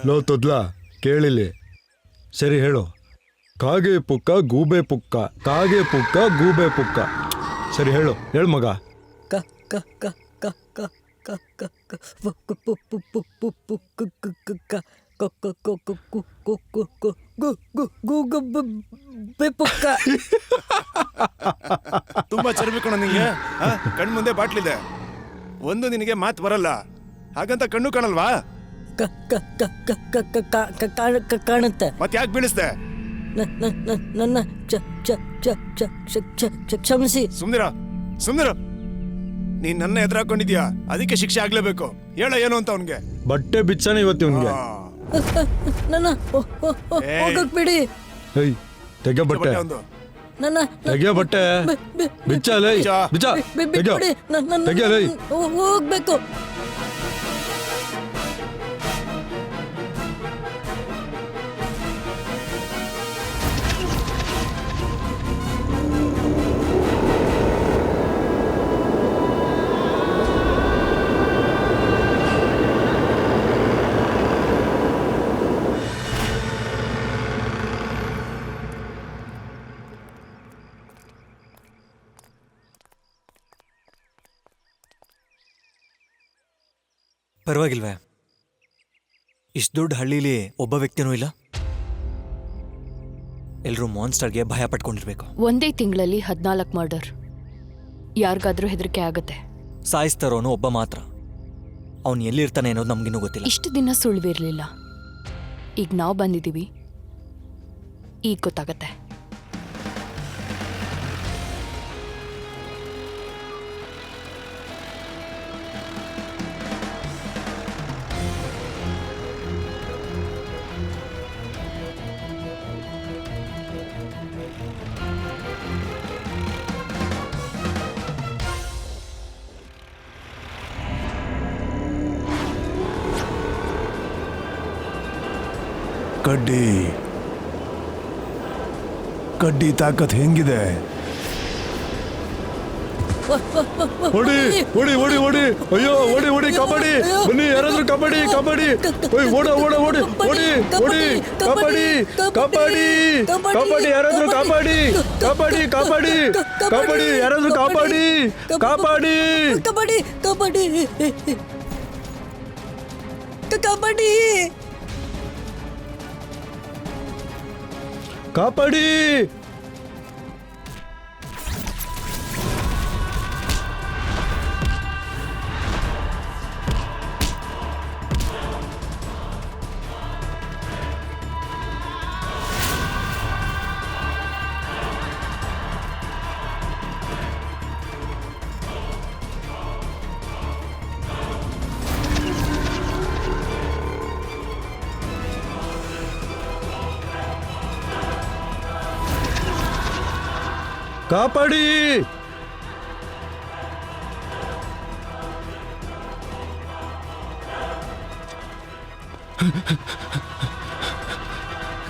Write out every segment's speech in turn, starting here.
Low ತೊದ್ಲಾ ಕೇಳಿಲಿ, ಸರಿ ಹೇಳು. ಕಾಗೆ ಪುಕ್ಕ ಗೂಬೆ ಪುಕ್ಕ, ಕಾಗೆ ಪುಕ್ಕ ಗೂಬೆ ಪುಕ್ಕ. ಸರಿ ಹೇಳು ಮಗ. ತುಂಬಾ ಚರ್ಬಿ ಕಣ ನಿಂಗೆ. ಕಣ್ ಮುಂದೆ ಬಾಟ್ಲಿದೆ, ಒಂದು ನಿನಗೆ ಮಾತು ಬರಲ್ಲ, ಹಾಗಂತ ಕಣ್ಣು ಕಾಣಲ್ವಾ? ಕಾಣುತ್ತೆ. ಮತ್ತೆ ಯಾಕೆ ಬೀಳಿಸ್ದೆ? ನನ್ನ ಕ್ಷಮಿಸಿ. ಸುಮ್ನಿರ. ನೀನ್ ನನ್ನ ಎದುರು ಹಾಕೊಂಡಿದ್ಯಾ, ಅದಕ್ಕೆ ಶಿಕ್ಷೆ ಆಗ್ಲೇಬೇಕು. ಹೇಳ ಏನು ಅಂತ ಅವನ್ಗೆ. ಬಟ್ಟೆ ಬಿಚ್ಚಾನೆ ಇವತ್ತು ಇವನ್ಗೆ. ನನ್ನ ಹೋಗಕ್ ಬಿಡಿ. ತೆಗೆ ಬಟ್ಟೆ, ನನ್ನ ತೆಗೆ ಬಟ್ಟೆ, ಬಿಚ್ಚಲೇ ಬಿಚ್ಚ, ತೆಗೆಯಲೇ. ಹೋಗ್ಬೇಕು. ಪರವಾಗಿಲ್ವೇ? ಇಷ್ಟು ದೊಡ್ಡ ಹಳ್ಳಿಲಿ ಒಬ್ಬ ವ್ಯಕ್ತಿನೂ ಇಲ್ಲ. ಎಲ್ಲರೂ ಮಾನ್ಸ್ಟರ್ಗೆ ಭಯ ಪಟ್ಕೊಂಡಿರ್ಬೇಕು. ಒಂದೇ ತಿಂಗಳಲ್ಲಿ 14 ಮರ್ಡರ್. ಯಾರಿಗಾದ್ರೂ ಹೆದರಿಕೆ ಆಗತ್ತೆ. ಸಾಯಿಸ್ತಾರೋನು ಒಬ್ಬ ಮಾತ್ರ. ಅವನು ಎಲ್ಲಿರ್ತಾನೆ ಅನ್ನೋದು ನಮ್ಗಿನ್ನೂ ಗೊತ್ತಿಲ್ಲ. ಇಷ್ಟು ದಿನ ಸುಳ್ವಿರ್ಲಿಲ್ಲ, ಈಗ ನಾವು ಬಂದಿದ್ದೀವಿ, ಈಗ ಗೊತ್ತಾಗತ್ತೆ. ಕಡ್ಡಿ ತಾಕತ್ ಹೆಂಗಿದೆ? ಹೊಡಿ ಹೊಡಿ ಹೊಡಿ ಹೊಡಿ, ಅಯ್ಯೋ ಹೊಡಿ ಹೊಡಿ, ಕಬಡ್ಡಿ ಬನ್ನಿ ಯಾರಾದ್ರೂ, ಕಬಡ್ಡಿ ಕಬಡ್ಡಿ, ಓಡ ಓಡ ಓಡಿ ಹೊಡಿ ಹೊಡಿ, ಕಬಡ್ಡಿ ಕಬಡ್ಡಿ ಕಬಡ್ಡಿ, ಯಾರಾದ್ರೂ ಕಬಡ್ಡಿ ಕಬಡ್ಡಿ ಕಬಡ್ಡಿ ಕಬಡ್ಡಿ, ಯಾರಾದ್ರೂ ಕಬಡ್ಡಿ ಕಬಡ್ಡಿ ಕಬಡ್ಡಿ ಕಬಡ್ಡಿ ಕಬಡ್ಡಿ ಕಬಡ್ಡಿ. ಕಾಪಾಡಿ.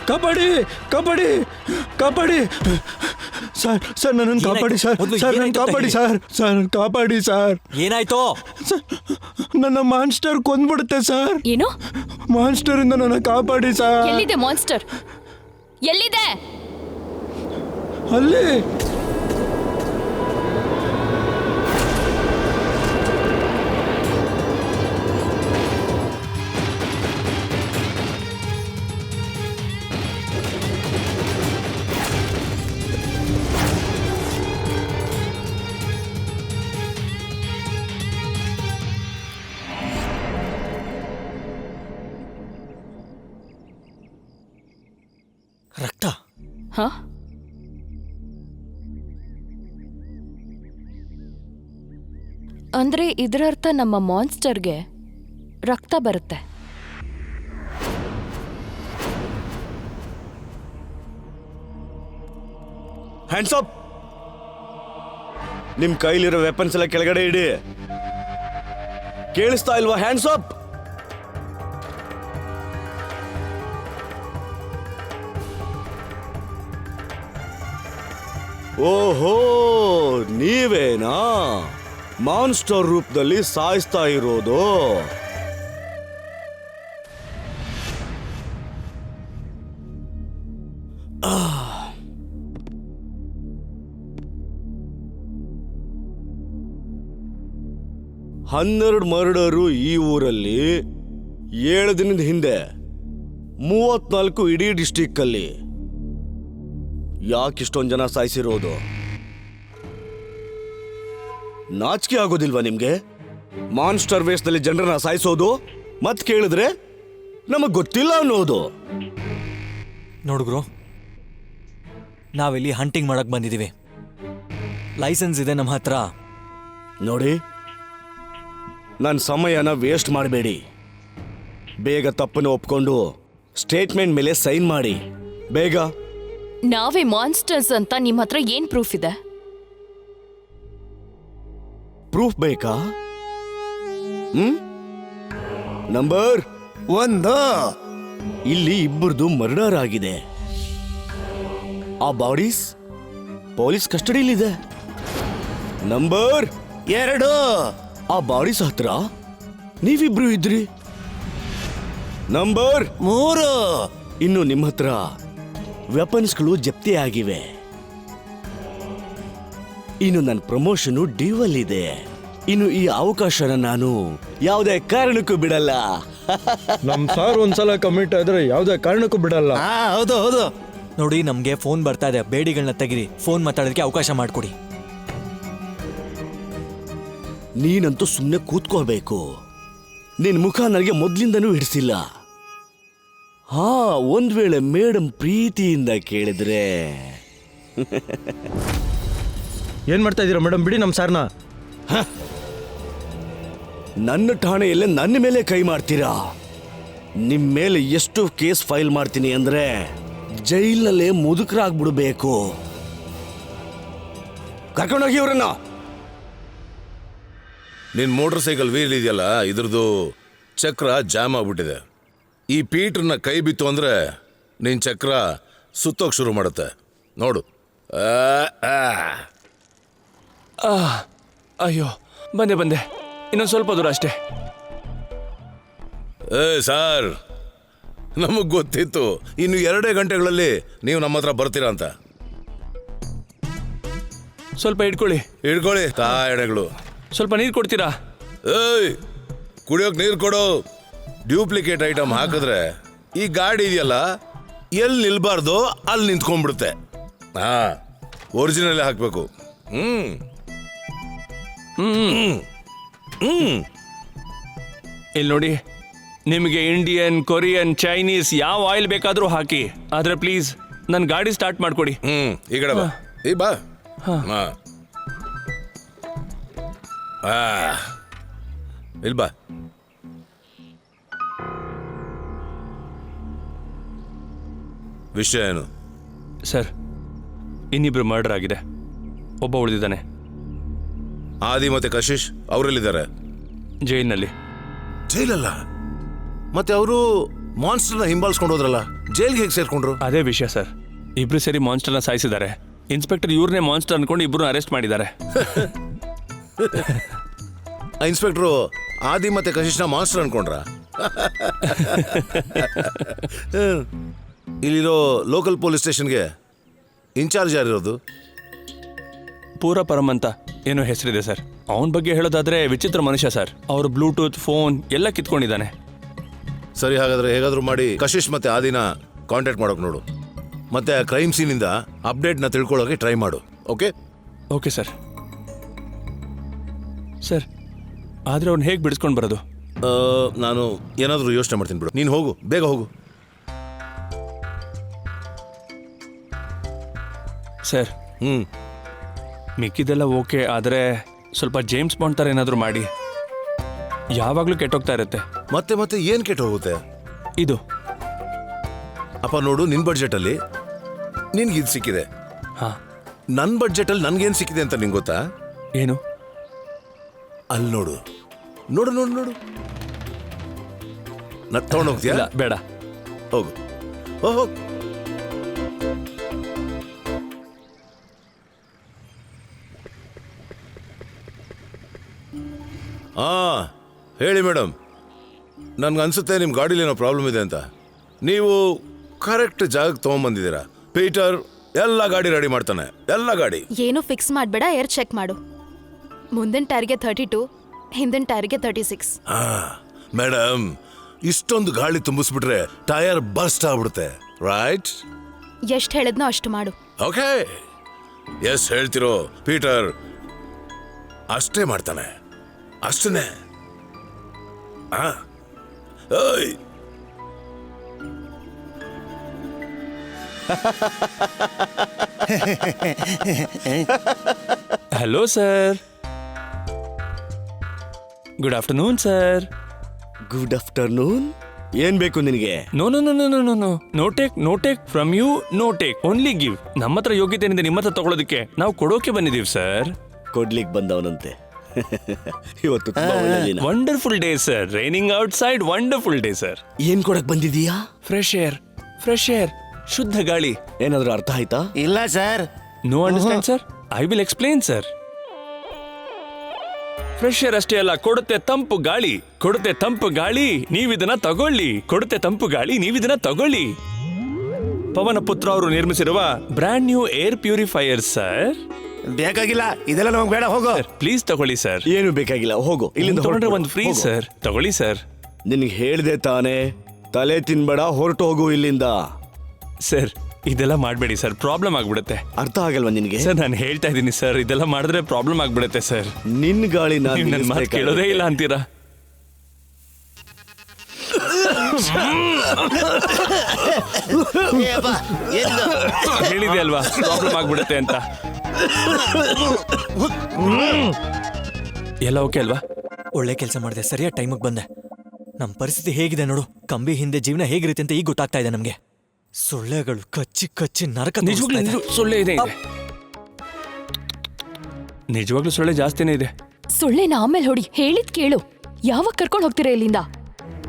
ಕಬಡ್ಡಿ ಕಬಡ್ಡಿ ಕಬಡ್ಡಿ, ಸರ್ ನನ್ನನ್ನು ಕಾಪಾಡಿ ಸರ್, ನನ್ನ ಕಾಪಾಡಿ ಸರ್, ಕಾಪಾಡಿ ಸರ್. ಏನಾಯ್ತು? ನನ್ನ ಮಾನ್ಸ್ಟರ್ ಕೊಂದ್ಬಿಡುತ್ತೆ ಸರ್. ಏನು? ಮಾನ್ಸ್ಟರ್ ಇಂದ ನನ್ನ ಕಾಪಾಡಿ ಸರ್. ಎಲ್ಲಿದೆ ಮಾನ್ಸ್ಟರ್? ಎಲ್ಲಿದೆ? ಅಲ್ಲಿ. ರಕ್ತ? ಹಾ? ಅಂದ್ರೆ ಇದರರ್ಥ ನಮ್ಮ ಮಾನ್ಸ್ಟರ್ಗೆ ರಕ್ತ ಬರುತ್ತೆ. Hands up. ನಿಮ್ ಕೈಲಿರೋ ವೆಪನ್ಸ್ ಎಲ್ಲ ಕೆಳಗಡೆ ಇಡಿ. ಕೇಳಿಸ್ತಾ ಇಲ್ವಾ? Hands up. ಓಹೋ, ನೀವೇನಾ? ಮಾನ್ಸ್ಟರ್ ರೂಪದಲ್ಲಿ ಸಾಯಿಸ್ತಾ ಇರೋದು. ಹನ್ನೆರಡು ಮರ್ಡರು ಈ ಊರಲ್ಲಿ 7 ದಿನದ ಹಿಂದೆ, 34 ಇಡೀ ಡಿಸ್ಟಿಕ್ ಅಲ್ಲಿ. ಯಾಕೆ ಇಷ್ಟೊಂದು ಜನ ಸಾಯಿಸಿರೋದು? ನಾಚಿಕೆ ಆಗೋದಿಲ್ವಾ ನಿಮ್ಗೆ? ಮಾನ್ಸ್ಟರ್ ವೇಸ್ನಲ್ಲಿ ಜನರನ್ನ ಸಾಯಿಸೋದು, ಮತ್ ಕೇಳಿದ್ರೆ ನಮಗ್ ಗೊತ್ತಿಲ್ಲ ಅನ್ನೋದು. ನೋಡುಗ್ರು, ನಾವಿಲ್ಲಿ ಹಂಟಿಂಗ್ ಮಾಡಕ್ ಬಂದಿದ್ದೀವಿ. ಲೈಸೆನ್ಸ್ ಇದೆ ನಮ್ಮ ಹತ್ರ. ನೋಡಿ, ನನ್ನ ಸಮಯನ ವೇಸ್ಟ್ ಮಾಡಬೇಡಿ. ಬೇಗ ತಪ್ಪನ್ನು ಒಪ್ಕೊಂಡು ಸ್ಟೇಟ್ಮೆಂಟ್ ಮೇಲೆ ಸೈನ್ ಮಾಡಿ, ಬೇಗ. ನಾವೇ ಮಾನ್ಸ್ಟರ್ಸ್ ಅಂತ ನಿಮ್ಮ ಹತ್ರ ಏನ್ ಪ್ರೂಫ್ ಇದೆ? ಪ್ರೂಫ್ ಬೇಕಾ? ನಂಬರ್ 1. ಇಲ್ಲಿ ಇಬ್ಬರದು ಮರ್ಡರ್ ಆಗಿದೆ. ಆ ಬಾಡೀಸ್ ಪೊಲೀಸ್ ಕಸ್ಟಡಿಲಿದೆ. ನಂಬರ್ 2. ಆ ಬಾಡೀಸ್ ಹತ್ರ ನೀವಿಬ್ರು ಇದ್ರಿ. ನಂಬರ್ 3. ಇನ್ನು ನಿಮ್ಮ ಹತ್ರ ವೆಪನ್ಸ್ಗಳು ಜಪ್ತಿ ಆಗಿವೆ. ಇನ್ನು ನನ್ನ ಪ್ರಮೋಷನ್ ಡ್ಯೂವಲ್ ಇದೆ. ಇನ್ನು ಈ ಅವಕಾಶನ ನಾನು ಯಾವುದೇ ಕಾರಣಕ್ಕೂ ಬಿಡಲ್ಲ. ನಮ್ ಸಾರ್ ಒಂದ್ಸಲ ಕಮಿಟ್ ಆದ್ರೆ ಯಾವ್ದೇ ಕಾರಣಕ್ಕೂ ಬಿಡಲ್ಲ. ಹೌದು ಹೌದು. ನೋಡಿ, ನಮಗೆ ಫೋನ್ ಬರ್ತಾ ಇದೆ. ಬೇಡಿಗಳನ್ನ ತೆಗಿರಿ. ಫೋನ್ ಮಾತಾಡೋದಕ್ಕೆ ಅವಕಾಶ ಮಾಡಿಕೊಡಿ. ನೀನಂತೂ ಸುಮ್ಮನೆ ಕೂತ್ಕೋಬೇಕು. ನಿನ್ ಮುಖ ನನಗೆ ಮೊದ್ಲಿಂದನೂ ಹಿಡಿಸಿಲ್ಲ. ಒಂದ್ ವೇಳೆ ಮೇಡಮ್ ಪ್ರೀತಿಯಿಂದ ಕೇಳಿದ್ರೆ ಏನ್ ಮಾಡ್ತಾ ಇದೀರಾ ಮೇಡಮ್? ಬಿಡಿ ನಮ್ ಸಾರ್ನ. ನನ್ನ ಠಾಣೆಯಲ್ಲೇ ನನ್ನ ಮೇಲೆ ಕೈ ಮಾಡ್ತೀರಾ? ನಿಮ್ ಮೇಲೆ ಎಷ್ಟು ಕೇಸ್ ಫೈಲ್ ಮಾಡ್ತೀನಿ ಅಂದ್ರೆ ಜೈಲಲ್ಲೇ ಮುದುಕರಾಗ್ಬಿಡ್ಬೇಕು. ಕರ್ಕೊಂಡೋಗಿ ಇವ್ರನ್ನ. ನಿನ್ ಮೋಟರ್ ಸೈಕಲ್ ವೀಲ್ ಇದೆಯಲ್ಲ, ಇದ್ರದ್ದು ಚಕ್ರ ಜಾಮ್ ಆಗ್ಬಿಟ್ಟಿದೆ. ಈ ಪೀಟ್ರನ್ನ ಕೈ ಬಿತ್ತು ಅಂದ್ರೆ ನಿನ್ ಚಕ್ರ ಸುತ್ತೋಕ್ ಶುರು ಮಾಡುತ್ತೆ. ನೋಡು. ಅಯ್ಯೋ, ಬಂದೆ. ಇನ್ನೊಂದು ಸ್ವಲ್ಪ ದೂರ ಅಷ್ಟೇ. ಸಾರ್, ನಮಗ್ ಗೊತ್ತಿತ್ತು ಇನ್ನು 2 ಗಂಟೆಗಳಲ್ಲಿ ನೀವು ನಮ್ಮ ಹತ್ರ ಬರ್ತೀರಾ ಅಂತ. ಸ್ವಲ್ಪ ಇಟ್ಕೊಳ್ಳಿ. ತಾಯಣೆಗಳು. ಸ್ವಲ್ಪ ನೀರು ಕೊಡ್ತೀರಾ? ಕುಡಿಯೋಕ್ ನೀರು ಕೊಡು. ಡ್ಯೂಪ್ಲಿಕೇಟ್ ಐಟಮ್ ಹಾಕಿದ್ರೆ ಈ ಗಾಡಿ ಇದೆಯಲ್ಲ, ಎಲ್ಲಿ ನಿಲ್ಬಾರ್ದು ಅಲ್ಲಿ ನಿಂತ್ಕೊಂಡ್ಬಿಡುತ್ತೆ. ಒರಿಜಿನಲ್ ಹಾಕ್ಬೇಕು. ಇಲ್ಲಿ ನೋಡಿ, ನಿಮಗೆ ಇಂಡಿಯನ್, ಕೊರಿಯನ್, ಚೈನೀಸ್ ಯಾವ ಆಯಿಲ್ ಬೇಕಾದ್ರೂ ಹಾಕಿ. ಆದ್ರೆ ಪ್ಲೀಸ್ ನನ್ನ ಗಾಡಿ ಸ್ಟಾರ್ಟ್ ಮಾಡ್ಕೊಡಿ. ಈ ಕಡೆ ಬಾ. ಈ ಬಾ. ಇಲ್ಲಿ ಬಾ. ವಿಷಯ ಏನು? ಸರ್, ಇನ್ನಿಬ್ರು ಮರ್ಡರ್ ಆಗಿದೆ. ಒಬ್ಬ ಉಳಿದಿದ್ದಾನೆ. ಆದಿ ಮತ್ತೆ ಕಶಿಶ್ ಅವರೆಲ್ಲಿದ್ದಾರೆ? ಜೈಲಿನಲ್ಲಿ. ಜೈಲಲ್ಲ? ಮತ್ತೆ ಅವರು ಮಾನ್ಸ್ಟರ್ನ ಹಿಂಬಾಲಿಸ್ಕೊಂಡು ಹೋದ್ರಲ್ಲ, ಜೈಲ್ಗೆ ಹೇಗೆ ಸೇರ್ಕೊಂಡ್ರು? ಅದೇ ವಿಷಯ ಸರ್. ಇಬ್ರು ಸೇರಿ ಮಾನ್ಸ್ಟರ್ನ ಸಾಯಿಸಿದ್ದಾರೆ. ಇನ್ಸ್ಪೆಕ್ಟರ್ ಇವ್ರನ್ನೇ ಮಾನ್ಸ್ಟರ್ ಅನ್ಕೊಂಡು ಇಬ್ರು ಅರೆಸ್ಟ್ ಮಾಡಿದ್ದಾರೆ. ಇನ್ಸ್ಪೆಕ್ಟ್ರು ಆದಿ ಮತ್ತೆ ಕಶಿಶ್ನ ಮಾನ್ಸ್ಟರ್ ಅನ್ಕೊಂಡ್ರ? ಇಲ್ಲಿರೋ ಲೋಕಲ್ ಪೊಲೀಸ್ ಸ್ಟೇಷನ್ಗೆ ಇನ್ಚಾರ್ಜ್ ಯಾರಿರೋದು? ಪೂರಪರಮ್ ಅಂತ ಏನೋ ಹೆಸರಿದೆ ಸರ್. ಅವನ ಬಗ್ಗೆ ಹೇಳೋದಾದ್ರೆ ವಿಚಿತ್ರ ಮನುಷ್ಯ ಸರ್. ಅವರು ಬ್ಲೂಟೂತ್, ಫೋನ್ ಎಲ್ಲ ಕಿತ್ಕೊಂಡಿದ್ದಾನೆ. ಸರಿ, ಹಾಗಾದ್ರೆ ಹೇಗಾದ್ರೂ ಮಾಡಿ ಕಶಿಶ್ ಮತ್ತೆ ಆದಿನ ಕಾಂಟ್ಯಾಕ್ಟ್ ಮಾಡೋಕೆ ನೋಡು. ಮತ್ತೆ ಕ್ರೈಮ್ ಸೀನಿಂದ ಅಪ್ಡೇಟ್ನ ತಿಳ್ಕೊಳ್ಳೋಕೆ ಟ್ರೈ ಮಾಡು. ಓಕೆ? Okay sir. ಸರ್, ಆದ್ರೆ ಅವ್ನು ಹೇಗೆ ಬಿಡಿಸ್ಕೊಂಡು ಬರೋದು? ನಾನು ಏನಾದರೂ ಯೋಚನೆ ಮಾಡ್ತೀನಿ ಬಿಡು. ನೀನು ಹೋಗು, ಬೇಗ ಹೋಗು. ಸರ್, ಮಿಕ್ಕಿದೆಲ್ಲ ಓಕೆ, ಆದರೆ ಸ್ವಲ್ಪ ಜೇಮ್ಸ್ ಬಾಂಡ್ ಥರ ಏನಾದರೂ ಮಾಡಿ. ಯಾವಾಗಲೂ ಕೆಟ್ಟೋಗ್ತಾ ಇರುತ್ತೆ. ಮತ್ತೆ ಏನು ಕೆಟ್ಟು ಹೋಗುತ್ತೆ? ಇದು ಅಪ್ಪ ನೋಡು, ನಿನ್ನ ಬಡ್ಜೆಟಲ್ಲಿ ನಿನ್ಗೆ ಇದು ಸಿಕ್ಕಿದೆ. ಹಾಂ, ನನ್ನ ಬಡ್ಜೆಟಲ್ಲಿ ನನ್ಗೇನು ಸಿಕ್ಕಿದೆ ಅಂತ ನಿಂಗೆ ಗೊತ್ತಾ? ಏನು? ಅಲ್ಲಿ ನೋಡು ನೋಡು ನೋಡು ನೋಡು. ತಗೊಂಡೋಗ್ತೀಯಾ? ಇಲ್ಲ, ಬೇಡ. ಹೋಗು ಹೋಗು. ಹೇಳಿ ಮೇಡಮ್. ನನ್ಗನ್ಸುತ್ತೆ ನಿಮ್ಮ ಗಾಡೀಲಿ ಏನೋ ಪ್ರಾಬ್ಲಮ್ ಇದೆ ಅಂತ. ನೀವು ಕರೆಕ್ಟ್ ಜಾಗಕ್ಕೆ ತೊಗೊಂಬಂದಿದ್ದೀರಾ. ಪೀಟರ್ ಎಲ್ಲ ಗಾಡಿ ರೆಡಿ ಮಾಡ್ತಾನೆ, ಎಲ್ಲ ಗಾಡಿ. ಏನು ಫಿಕ್ಸ್ ಮಾಡಬೇಡ, ಏರ್ ಚೆಕ್ ಮಾಡು. ಮುಂದಿನ ಟೈರ್ಗೆ 32, ಹಿಂದಿನ ಟೈರ್ಗೆ 36. ಮೇಡಮ್, ಇಷ್ಟೊಂದು ಗಾಳಿ ತುಂಬಿಸ್ಬಿಟ್ರೆ ಟೈರ್ ಬರ್ಸ್ಟ್ ಆಗ್ಬಿಡುತ್ತೆ, ರೈಟ್? ಎಷ್ಟು ಹೇಳಿದ್ನೋ ಅಷ್ಟು ಮಾಡು. ಓಕೆ, ಎಸ್ ಹೇಳ್ತಿರೋ ಪೀಟರ್ ಅಷ್ಟೇ ಮಾಡ್ತಾನೆ, ಅಷ್ಟೇ. ಓಯ್ hello sir. Good afternoon sir. Good afternoon. ಏನ್ ಬೇಕು ನಿನಗೆ? No no no no no no no no take, no take from you, no take, only give. ನಮ್ಮ ಹತ್ರ ಯೋಗ್ಯತೆ ಏನಿದೆ ನಿಮ್ಮ ಹತ್ರ ತಗೊಳ್ಳೋದಕ್ಕೆ, ನಾವು ಕೊಡೋಕೆ ಬಂದಿದ್ದೀವಿ ಸರ್. ಕೊಡ್ಲಿಕ್ ಬಂದವನಂತೆ. ಇವತ್ತು ತುಂಬಾ ಒಳ್ಳೆ ದಿನ. Wonderful day sir. Raining outside, wonderful day sir. ಏನ್ ಕೊಡಕ್ ಬಂದಿದೀಯಾ? ಫ್ರೆಶ್ ಏರ್, ಫ್ರೆಶ್ ಏರ್, ಶುದ್ಧ ಗಾಳಿ. ಏನಾದ್ರೂ ಅರ್ಥ ಆಯ್ತಾ? ಇಲ್ಲ sir. No understand sir? I will explain sir. Fresh air ಅಷ್ಟೇ ಅಲ್ಲ, ಕೊಡುತ್ತೆ ತಂಪು ಗಾಳಿ, ಕೊಡುತ್ತೆ ತಂಪು ಗಾಳಿ, ನೀವಿದನ್ನ ತಗೊಳ್ಳಿ. ಕೊಡುತ್ತೆ ತಂಪು ಗಾಳಿ, ನೀವಿದನ್ನ ತಗೊಳ್ಳಿ. ಪವನ ಪುತ್ರ ಅವರು ನಿರ್ಮಿಸಿರುವ brand new air purifier sir. ಬೇಕಾಗಿಲ್ಲ, ಇದೆಲ್ಲ ನಮಗೆ ಬೇಡ, ಹೋಗೋ. ಪ್ಲೀಸ್ ತಗೊಳ್ಳಿ ಸರ್. ಏನು ಬೇಕಾಗಿಲ್ಲ, ಹೋಗು ಇಲ್ಲಿಂದ. ತಗೊಂಡ್ರೆ ಹೊರಟು ಒಂದು ಫ್ರೀ ಹೋಗು. ಸರ್. ತಗೊಳ್ಳಿ ಸರ್. ನಿನಗೆ ಹೇಳ್ದೆ ತಾನೇ, ತಲೆ ತಿನ್ಬೇಡ, ಹೊರಟು ಹೋಗು ಇಲ್ಲಿಂದ. ಸರ್ ಇದೆಲ್ಲ ಮಾಡಬೇಡಿ ಸರ್, ಪ್ರಾಬ್ಲಮ್ ಆಗ್ಬಿಡುತ್ತೆ. ಅರ್ಥ ಆಗಲ್ವಾ ನಿನಗೆ? ಸರ್ ನಾನು ಹೇಳ್ತಾ ಇದ್ದೀನಿ ಸರ್, ಇದೆಲ್ಲ ಮಾಡಿದ್ರೆ ಪ್ರಾಬ್ಲಮ್ ಆಗ್ಬಿಡುತ್ತೆ ಸರ್. ನಿನ್ ಗಾಳಿ ನೀವು ನನ್ನ ಮಾತು ಕೇಳೋದೇ ಇಲ್ಲ ಅಂತೀರಾ? ಹೇಳಿದೆ ಅಲ್ವಾ ಪ್ರಾಬ್ಲಮ್ ಆಗ್ಬಿಡುತ್ತೆ ಅಂತ. ಎಲ್ಲ ಓಕೆ ಅಲ್ವಾ? ಒಳ್ಳೆ ಕೆಲಸ ಮಾಡಿದೆ, ಸರಿಯಾದ ಟೈಮಿಗೆ ಬಂದೆ. ನಮ್ಮ ಪರಿಸ್ಥಿತಿ ಹೇಗಿದೆ ನೋಡು, ಕಂಬಿ ಹಿಂದೆ ಜೀವನ ಹೇಗಿರುತ್ತೆ ಅಂತ ಈಗ ಗೊತ್ತಾಗ್ತಾ ಇದೆ ನಮಗೆ. ಸೊಳ್ಳೆಗಳು ಕಚ್ಚಿ ಕಚ್ಚಿ ನರಕ ತೋರಿಸ್ತಾ ಇದೆ. ಸೊಳ್ಳೆ ಇದೆ. ನಿಜವಾಗ್ಲೂ ಸೊಳ್ಳೆ ಜಾಸ್ತಿನೇ ಇದೆ. ಸೊಳ್ಳೆನ ಆಮೇಲೆ ಹೊಡಿ, ಹೇಳಿದ್ ಕೇಳು. ಯಾವಾಗ ಕರ್ಕೊಂಡು ಹೋಗ್ತೀರಾ ಇಲ್ಲಿಂದ?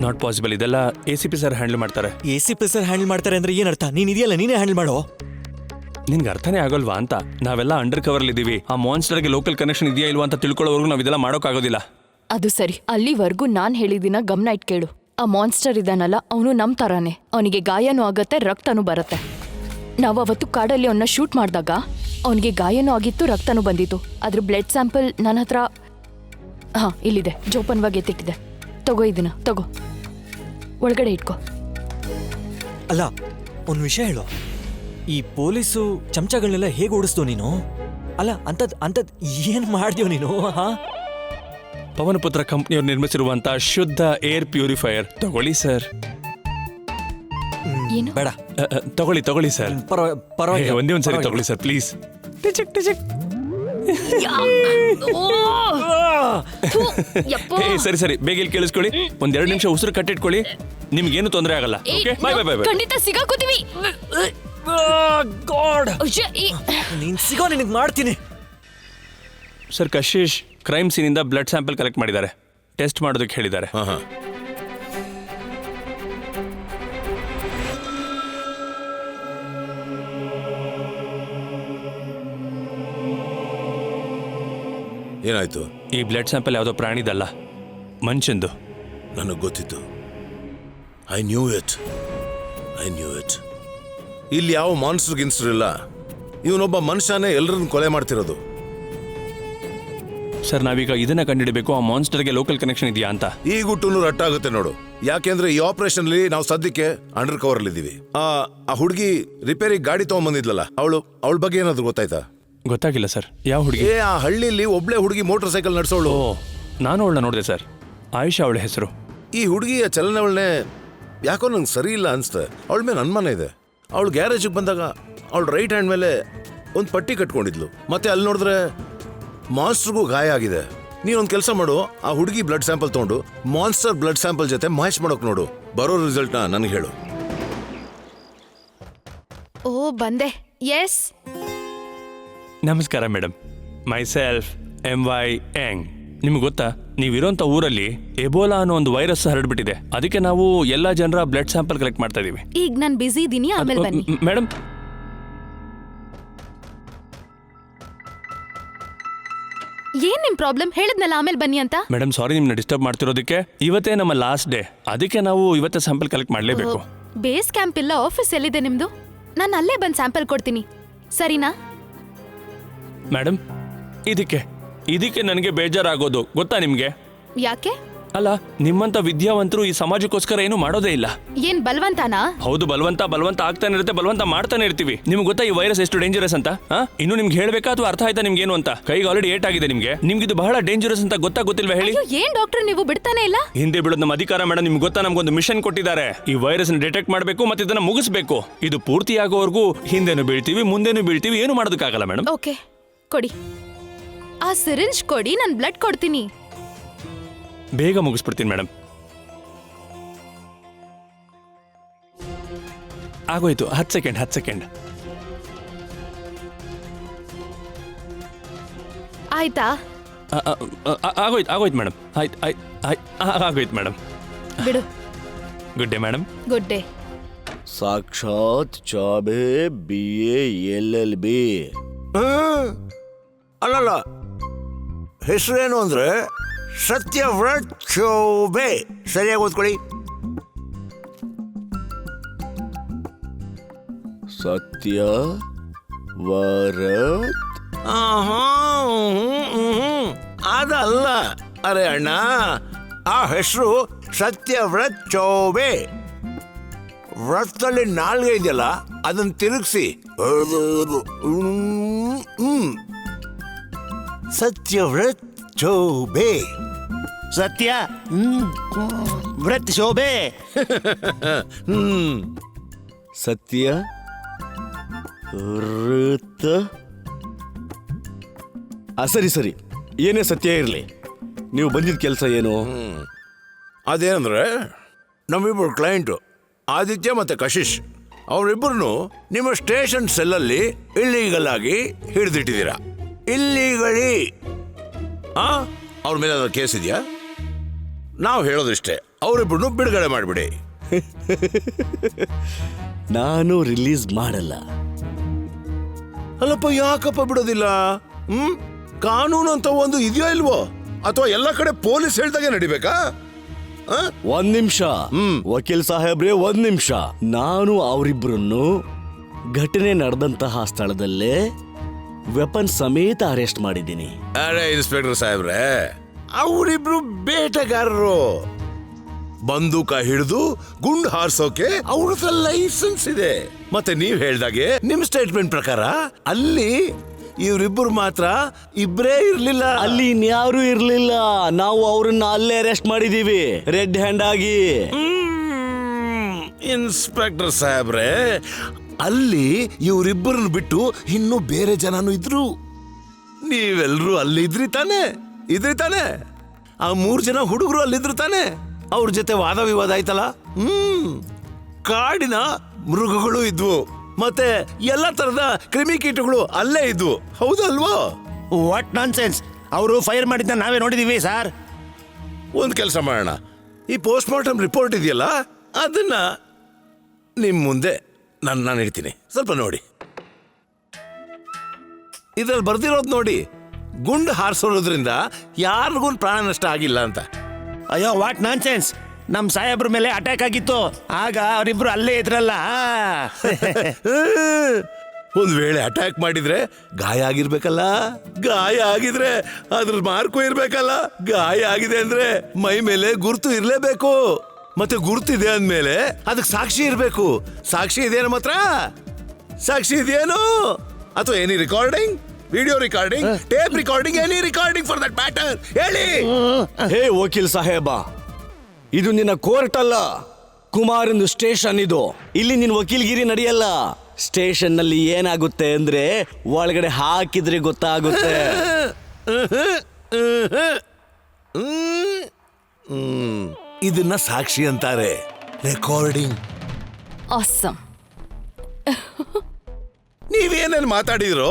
Not possible. ಇದೆಲ್ಲ ACP ಸರ್ ಹ್ಯಾಂಡಲ್ ಮಾಡ್ತಾರೆ. ACP ಸರ್ ಹ್ಯಾಂಡಲ್ ಮಾಡ್ತಾರೆ ಅಂದ್ರೆ ಏನರ್ಥ? ನೀನ್ ಇದೆಯಲ್ಲ, ನೀನೇ ಹ್ಯಾಂಡಲ್ ಮಾಡೋ. ನಿನ್ಗೆ ಅರ್ಥನೇ ಆಗಲ್ವಾ ಅಂತ? ನಾವೆಲ್ಲ ಅಂಡರ್ ಕವರ್ ಇದ್ದೀವಿ. ಆ ಮಾನ್ಸ್ಟರ್ಗೆ ಲೋಕಲ್ ಕನೆಕ್ಷನ್ ಇದೆಯಾ ಇಲ್ವಾ ಅಂತ ತಿಳ್ಕೊಳ್ಳೋವರೆಗೂ ನಾವು ಇದೆಲ್ಲ ಮಾಡೋಕ್ಕಾಗೋದಿಲ್ಲ. ಅದು ಸರಿ, ಅಲ್ಲಿವರೆಗೂ ನಾನ್ ಹೇಳಿದಿನ ಗಮನ ಇಟ್ ಕೇಳು. ಆ ಮಾನ್ಸ್ಟರ್ ಇದಾನಲ್ಲ, ಅವನು ನಮ್ ತರಾನೆ. ಅವನಿಗೆ ಗಾಯನೂ ಆಗತ್ತೆ, ರಕ್ತನೂ ಬರುತ್ತೆ. ನಾವು ಅವತ್ತು ಕಾಡಲ್ಲಿ ಅವನ್ನ ಶೂಟ್ ಮಾಡಿದಾಗ ಅವನಿಗೆ ಗಾಯನೂ ಆಗಿತ್ತು, ರಕ್ತನೂ ಬಂದಿತ್ತು. ಅದ್ರ ಬ್ಲಡ್ ಸ್ಯಾಂಪಲ್ ನನ್ನ ಹತ್ರ ಇಲ್ಲಿದೆ, ಜೋಪನ್ವಾಗಿ ಎತ್ತಿಟ್ಟಿದೆ. ತಗೋ, ಇದನ್ನ ತಗೋ, ಒಳಗಡೆ ಇಟ್ಕೋ. ಅಲ್ಲ, ಒಂದು ವಿಷಯ ಹೇಳು, ಈ ಪೊಲೀಸು ಚಮಚಗಳನ್ನೆಲ್ಲ ಹೇಗೆ ಓಡಿಸ್ದು ನೀನು? ಅಲ್ಲ, ಅಂತದ್ ಏನ್ ಮಾಡ್ತೀವ ನೀನು? ಪವನ ಪುತ್ರ ಕಂಪ್ನಿಯವರು ನಿರ್ಮಿಸಿರುವಂತಹ ಶುದ್ಧ ಏರ್ ಪ್ಯೂರಿಫೈಯರ್ ತಗೊಳ್ಳಿ ಸರ್. ಏನು? ಬೇಡ, ತಗೊಳ್ಳಿ ಸರ್. ಪರವಾಗಿಲ್ಲ, ಒಂದೇ ಒಂದ್ಸರಿ ತಗೊಳ್ಳಿ ಸರ್ ಪ್ಲೀಸ್. ಸರಿ ಬೇಗ ಇಲ್ಲಿ ಕೇಳಿಸ್ಕೊಳ್ಳಿ. ಒಂದ್ 2 ನಿಮಿಷ ಉಸಿರು ಕಟ್ಟಿಟ್ಕೊಳ್ಳಿ, ನಿಮ್ಗೇನು ತೊಂದರೆ ಆಗಲ್ಲ. ಬಾಯ್ ಬಾಯ್ ಬಾಯ್. ಖಂಡಿತ ಸಿಗಾಕೋತೀವಿ. ನೀನ್ ಸಿಗೋ, ನಿನಗೆ ಮಾಡ್ತೀನಿ. ಸರ್, ಕಶಿಶ್ ಕ್ರೈಮ್ ಸೀನಿಂದ ಬ್ಲಡ್ ಸ್ಯಾಂಪಲ್ ಕಲೆಕ್ಟ್ ಮಾಡಿದ್ದಾರೆ, ಟೆಸ್ಟ್ ಮಾಡೋದಕ್ಕೆ ಹೇಳಿದ್ದಾರೆ. ಏನಾಯ್ತು? ಈ ಬ್ಲಡ್ ಸ್ಯಾಂಪಲ್ ಯಾವುದೋ ಪ್ರಾಣಿದಲ್ಲ, ಮನುಷ್ಯಂದು. ನನಗೆ ಗೊತ್ತಿತ್ತು. I knew it. ಇಲ್ಲಿ ಯಾವ ಮಾನ್ಸ್ಟರ್ ಗಿನ್ಸ್ಟರ್ ಇಲ್ಲ. ಇವನೊಬ್ಬ ಮನುಷ್ಯನೇ ಎಲ್ಲರನ್ನು ಕೊಲೆ ಮಾಡ್ತಿರೋದು. ಸರ್, ನಾವೀಗ ಇದನ್ನ ಕಂಡುಹಿಡಬೇಕು, ಆ ಮಾನ್ಸ್ಟರ್ಗೆ ಲೋಕಲ್ ಕನೆಕ್ಷನ್ ಇದೆಯಾ ಅಂತ. ಈ ಗುಟ್ಟುನು ರಟ್ಟಾಗುತ್ತೆ ನೋಡು. ಯಾಕೆಂದ್ರೆ ಈ ಆಪರೇಷನ್ ಅಲ್ಲಿ ನಾವು ಸದ್ಯಕ್ಕೆ ಅಂಡರ್ ಕವರ್ ಅಲ್ಲಿ ಇದೀವಿ. ಆ ಹುಡುಗಿ ರಿಪೇರಿ ಗಾಡಿ ತಗೊಂಡ್ಬಂದಿದ್ಲಲ್ಲ, ಅವಳ ಬಗ್ಗೆ ಏನಾದ್ರು ಗೊತ್ತಾಯ್ತಾ? ಗೊತ್ತಾಗಿಲ್ಲ ಸರ್. ಯಾವ ಹುಡುಗಿ? ಆ ಹಳ್ಳಿಲಿ ಒಬ್ಳೆ ಹುಡುಗಿ ಮೋಟರ್ ಸೈಕಲ್ ನಡೆಸೋಳು. ನಾನು ಅವಳನ್ನ ನೋಡಿದೆ ಸರ್, ಆಯುಷಾ ಅವಳ ಹೆಸರು. ಈ ಹುಡುಗಿಯ ಚಲನವಳನೆ ಯಾಕೋ ನಂಗೆ ಸರಿ ಇಲ್ಲ ಅನ್ಸ್ತೆ. ಅವಳ ಮೇಲೆ ಅನುಮಾನ ಇದೆ. ಅವಳು ಗ್ಯಾರೇಜಿಗೆ ಬಂದಾಗ ಅವಳು ರೈಟ್ ಹ್ಯಾಂಡ್ ಮೇಲೆ ಒಂದು ಪಟ್ಟಿ ಕಟ್ಕೊಂಡಿದ್ಲು. ಮತ್ತೆ ಅಲ್ಲಿ ನೋಡಿದ್ರೆ ಮಾನ್ಸ್ಟರ್ಗೂ ಗಾಯ ಆಗಿದೆ. ನೀನೊಂದು ಕೆಲಸ ಮಾಡು, ಆ ಹುಡುಗಿ ಬ್ಲಡ್ ಸ್ಯಾಂಪಲ್ ತಗೊಂಡು ಮಾನ್ಸ್ಟರ್ ಬ್ಲಡ್ ಸ್ಯಾಂಪಲ್ ಜೊತೆ ಮ್ಯಾಚ್ ಮಾಡೋಕೆ ನೋಡು. ಬರೋ ರಿಸಲ್ಟ್ನ ನನಗೆ ಹೇಳು. ಓ, ಬಂದೆ. ಎಸ್, ನಮಸ್ಕಾರ ಮೇಡಮ್. Myself MY Eng. ನಿಮ್ಗೆ ಗೊತ್ತಾ, ನೀವಿರೋಂಥ ಊರಲ್ಲಿ ಎಬೋಲಾ ಅನ್ನೋ ಒಂದು ವೈರಸ್ ಹರಡ್ಬಿಟ್ಟಿದೆ. ಅದಕ್ಕೆ ನಾವು ಎಲ್ಲ ಜನರ ಬ್ಲಡ್ ಸ್ಯಾಂಪಲ್ ಕಲೆಕ್ಟ್ ಮಾಡ್ತಾ ಇದೀವಿ. ಈಗ ನಾನು ಬಿಸಿ ಇದ್ದೀನಿ, ಆಮೇಲೆ ಬನ್ನಿ. ಮೇಡಮ್, ಏನ್ ನಿಮ್ ಪ್ರಾಬ್ಲಮ್? ಹೇಳಿದ್ನಲ್ಲ ಆಮೇಲೆ ಬನ್ನಿ ಅಂತ. ಮೇಡಮ್ ಸಾರಿ ನಿಮ್ನ ಡಿಸ್ಟರ್ಬ್ ಮಾಡ್ತಿರೋದಕ್ಕೆ. ಇವತ್ತೇ ನಮ್ಮ ಲಾಸ್ಟ್ ಡೇ, ಅದಕ್ಕೆ ನಾವು ಇವತ್ತೇ ಸ್ಯಾಂಪಲ್ ಕಲೆಕ್ಟ್ ಮಾಡಲೇಬೇಕು. ಬೇಸ್ ಕ್ಯಾಂಪ್ ಇಲ್ಲ, ಆಫೀಸ್ ಎಲ್ಲಿದೆ ನಿಮ್ದು? ನಾನು ಅಲ್ಲೇ ಬಂದು ಸ್ಯಾಂಪಲ್ ಕೊಡ್ತೀನಿ, ಸರಿನಾ? ಮೇಡಮ್ ಇದಕ್ಕೆ ನನಗೆ ಬೇಜಾರಾಗೋದು ಗೊತ್ತಾ ನಿಮ್ಗೆ? ಯಾಕೆ? ಅಲ್ಲ, ನಿಮ್ಮಂತ ವಿದ್ಯಾವಂತರು ಈ ಸಮಾಜಕ್ಕೋಸ್ಕರ ಏನು ಮಾಡೋದೇ ಇಲ್ಲ. ಏನ್ ಬಲವಂತನಾ? ಹೌದು, ಬಲವಂತ ಆಗ್ತಾನೆ ಇರುತ್ತೆ, ಬಲವಂತ ಮಾಡ್ತಾನೆ ಇರ್ತೀವಿ. ನಿಮ್ಗೆ ಗೊತ್ತಾ ಈ ವೈರಸ್ ಎಷ್ಟು ಡೇಂಜರಸ್ ಅಂತ? ಇನ್ನು ನಿಮ್ಗೆ ಹೇಳ್ಬೇಕಾ ಅಥವಾ ಅರ್ಥ ಆಯ್ತಾ ನಿಮ್ಗೆ ಏನು ಅಂತ? ಕೈಗೆ ಆಲ್ರೆಡಿ ಏಟ್ ಆಗಿದೆ ನಿಮ್ಗೆ. ನಿಮ್ಗೆ ಇದು ಬಹಳ ಡೇಂಜರಸ್ ಅಂತ ಗೊತ್ತಿಲ್ವಾ ಹೇಳಿ? ಏನ್ ಡಾಕ್ಟರ್ ನೀವು ಬಿಡ್ತಾನೆ ಇಲ್ಲ? ಹಿಂದೆ ಬೀಳೋದು ನಮ್ಮ ಅಧಿಕಾರ ಮೇಡಮ್. ನಿಮ್ಗೆ ಗೊತ್ತಾ, ನಮ್ಗೊಂದು ಮಿಷನ್ ಕೊಟ್ಟಿದ್ದಾರೆ. ಈ ವೈರಸ್ ಡಿಟೆಕ್ಟ್ ಮಾಡಬೇಕು ಮತ್ತೆ ಇದನ್ನ ಮುಗಿಸ್ಬೇಕು. ಇದು ಪೂರ್ತಿ ಆಗೋವರೆಗೂ ಹಿಂದೆನೂ ಬೀಳ್ತೀವಿ ಮುಂದೆನೂ ಬೀಳ್ತೀವಿ, ಏನು ಮಾಡೋದಕ್ಕಾಗಲ್ಲ ಮೇಡಮ್. ಓಕೆ, ಕೊಡಿ ಆ ಸಿರಿಂಜ್ ಕೊಡಿ, ನಾನು ಬ್ಲಡ್ ಕೊಡ್ತೀನಿ. ಬೇಗ ಮುಗಿಸ್ಬಿಡ್ತೀನಿ ಮೇಡಮ್. ಆಗೋಯ್ತು, 10 ಸೆಕೆಂಡ್. ಆಯ್ತಾ? ಆಗೋಯ್ತು ಮೇಡಮ್. ಆಗೋಯ್ತು ಮೇಡಮ್. ಬಿಡು. Good day madam. Good day. ಸಾಕ್ಷಾತ್ ಚಾಬೆ BA LLB. ಅಲ್ಲಲ್ಲ, ಹೆಸರೇನು ಅಂದ್ರೆ ಸತ್ಯವ್ರತ್ ಚೌಬೆ. ಸರಿಯಾಗಿ ಓದ್ಕೊಳ್ಳಿ. ಸತ್ಯ ವರತ್. ಅದಲ್ಲ. ಅರೆ ಅಣ್ಣ, ಆ ಹೆಸರು ಸತ್ಯವ್ರತ್ ಚೌಬೆ. ವ್ರತದಲ್ಲಿ ನಾಲ್ಗೆ ಇದೆಯಲ್ಲ, ಅದನ್ನ ತಿರುಗಿಸಿ ಸತ್ಯವ್ರತ್ ಚೌಬೆ. ಸತ್ಯ ವ್ರತ್ ಶೋಭೆ. ಸತ್ಯ ವೃತ್ತ. ಸರಿ, ಏನೇ ಸತ್ಯ ಇರಲಿ, ನೀವು ಬಂದಿದ್ದ ಕೆಲಸ ಏನು? ಅದೇನಂದ್ರೆ, ನಮ್ಮಿಬ್ಬರು ಕ್ಲೈಂಟು ಆದಿತ್ಯ ಮತ್ತೆ ಕಶಿಶ್, ಅವರಿಬ್ಬರನ್ನು ನಿಮ್ಮ ಸ್ಟೇಷನ್ ಸೆಲ್ಲಲ್ಲಿ ಇಲ್ಲೀಗಲ್ ಆಗಿ ಹಿಡಿದಿಟ್ಟಿದ್ದೀರಾ. ಇಲ್ಲೀಗಲಿ ಅವ್ರ ಮೇಲೆ ಕೇಸ್ ಇದೆಯಾ? ನಾವು ಹೇಳೋದಿಷ್ಟೇ, ಅವರಿಬ್ಬರನ್ನು ಬಿಡುಗಡೆ ಮಾಡಿಬಿಡಿ. ನಾನು ರಿಲೀಸ್ ಮಾಡಲ್ಲ. ಅಲ್ಲಪ್ಪ, ಯಾಕಪ್ಪ ಬಿಡೋದಿಲ್ಲ? ಕಾನೂನು ಅಂತ ಒಂದು ಇದೆಯೋ ಇಲ್ವೋ? ಅಥವಾ ಎಲ್ಲ ಕಡೆ ಪೊಲೀಸ್ ಹೇಳ್ದಾಗೆ ನಡಿಬೇಕಾ? ಒಂದ್ ನಿಮಿಷ ವಕೀಲ್ ಸಾಹೇಬ್ರೆ, ಒಂದ್ ನಿಮಿಷ. ನಾನು ಅವರಿಬ್ಬರನ್ನು ಘಟನೆ ನಡೆದಂತಹ ಸ್ಥಳದಲ್ಲೇ ವೆಪನ್ ಸಮೇತ ಅರೆಸ್ಟ್ ಮಾಡಿದ್ದೀನಿ. ಅರೆ ಇನ್ಸ್ಪೆಕ್ಟರ್ ಸಾಹೇಬ್ರೆ, ಅವರಿಬ್ರು ಬೇಟೆಗಾರರು. ಬಂದೂಕ ಹಿಡಿದು ಗುಂಡು ಹಾರಿಸೋಕೆ ಅವ್ರ ಲೈಸೆನ್ಸ್ ಇದೆ. ಮತ್ತೆ ನೀವ್ ಹೇಳ್ದಾಗೆ ನಿಮ್ ಸ್ಟೇಟ್ಮೆಂಟ್ ಪ್ರಕಾರ ಅಲ್ಲಿ ಇವರಿಬ್ಬರು ಮಾತ್ರ ಇಬ್ಬರೇ ಇರ್ಲಿಲ್ಲ. ಅಲ್ಲಿ ಇನ್ಯಾರು ಇರ್ಲಿಲ್ಲ. ನಾವು ಅವ್ರನ್ನ ಅಲ್ಲೇ ಅರೆಸ್ಟ್ ಮಾಡಿದೀವಿ, ರೆಡ್ ಹ್ಯಾಂಡ್ ಆಗಿ. ಇನ್ಸ್ಪೆಕ್ಟರ್ ಸಾಹೇಬ್ರೆ, ಅಲ್ಲಿ ಇವರಿಬ್ಬರನ್ನು ಬಿಟ್ಟು ಇನ್ನೂ ಬೇರೆ ಜನನು ಇದ್ರು. ನೀವೆಲ್ರೂ ಅಲ್ಲಿದ್ರಿ ತಾನೆ? ಆ 3 ಜನ ಹುಡುಗರು ಅಲ್ಲಿದ್ರು ತಾನೆ? ಅವ್ರ ಜೊತೆ ವಾದ ವಿವಾದ ಆಯ್ತಲ್ಲ. ಕಾಡಿನ ಮೃಗಗಳು ಇದ್ವು, ಮತ್ತೆ ಎಲ್ಲ ತರದ ಕ್ರಿಮಿಕೀಟಗಳು ಅಲ್ಲೇ ಇದ್ವು, ಹೌದಲ್ವೋ? What nonsense! ಅವರು ಫೈರ್ ಮಾಡಿದ್ದ ನಾವೇ ನೋಡಿದೀವಿ ಸರ್. ಒಂದ್ ಕೆಲಸ ಮಾಡೋಣ, ಈ ಪೋಸ್ಟ್ ಮಾರ್ಟಮ್ ರಿಪೋರ್ಟ್ ಇದೆಯಲ್ಲ, ಅದನ್ನ ನಿಮ್ ಮುಂದೆ ನಾನು ಇಡ್ತೀನಿ, ಸ್ವಲ್ಪ ನೋಡಿ. ಇದ್ರಲ್ಲಿ ಬರ್ದಿರೋದು ನೋಡಿ, ಗುಂಡು ಹಾರಿಸೋದ್ರಿಂದ ಯಾರಿಗೂ ಪ್ರಾಣ ನಷ್ಟ ಆಗಿಲ್ಲ ಅಂತ. ಅಯ್ಯೋ, ವಾಟ್ ನಾನ್ಸೆನ್ಸ್! ನಮ್ ಸಾಹೇಬ್ರ ಮೇಲೆ ಅಟ್ಯಾಕ್ ಆಗಿತ್ತು, ಆಗ ಅವರಿಬ್ರು ಅಲ್ಲೇ ಇದ್ರಲ್ಲ. ಒಂದ್ ವೇಳೆ ಅಟ್ಯಾಕ್ ಮಾಡಿದ್ರೆ ಗಾಯ ಆಗಿರ್ಬೇಕಲ್ಲ. ಗಾಯ ಆಗಿದ್ರೆ ಅದ್ರ ಮಾರ್ಕು ಇರ್ಬೇಕಲ್ಲ. ಗಾಯ ಆಗಿದೆ ಅಂದ್ರೆ ಮೈ ಮೇಲೆ ಗುರುತು ಇರ್ಲೇಬೇಕು. ಮತ್ತೆ ಗುರುತಿದೆ ಅಂದ್ಮೇಲೆ ಅದಕ್ಕೆ ಸಾಕ್ಷಿ ಇರ್ಬೇಕು. ಸಾಕ್ಷಿ ಇದೆಯೇನು? ಮಾತ್ರ ಸಾಕ್ಷಿ ಇದೆಯೇನು? ಅಥವಾ any recording, video recording, tape recording, any recording for that matter, ಹೇಳಿ. ಹೇ ವಕೀಲ್ ಸಾಹೇಬ, ಇದು ನಿನ್ನ ಕೋರ್ಟ್ ಅಲ್ಲ, ಕುಮಾರನ್ ಸ್ಟೇಷನ್ ಇದು. ಇಲ್ಲಿ ನಿನ್ನ ವಕೀಲ್ಗಿರಿ ನಡೆಯಲ್ಲ. ಸ್ಟೇಷನ್ ನಲ್ಲಿ ಏನಾಗುತ್ತೆ ಅಂದ್ರೆ ಒಳಗಡೆ ಹಾಕಿದ್ರೆ ಗೊತ್ತಾಗುತ್ತೆ. ಇದನ್ನ ಸಾಕ್ಷಿ ಅಂತಾರೆ, ರೆಕಾರ್ಡಿಂಗ್. ಆಸಮ್. ನೀವೇನೇನು ಮಾತಾಡಿದ್ರೋ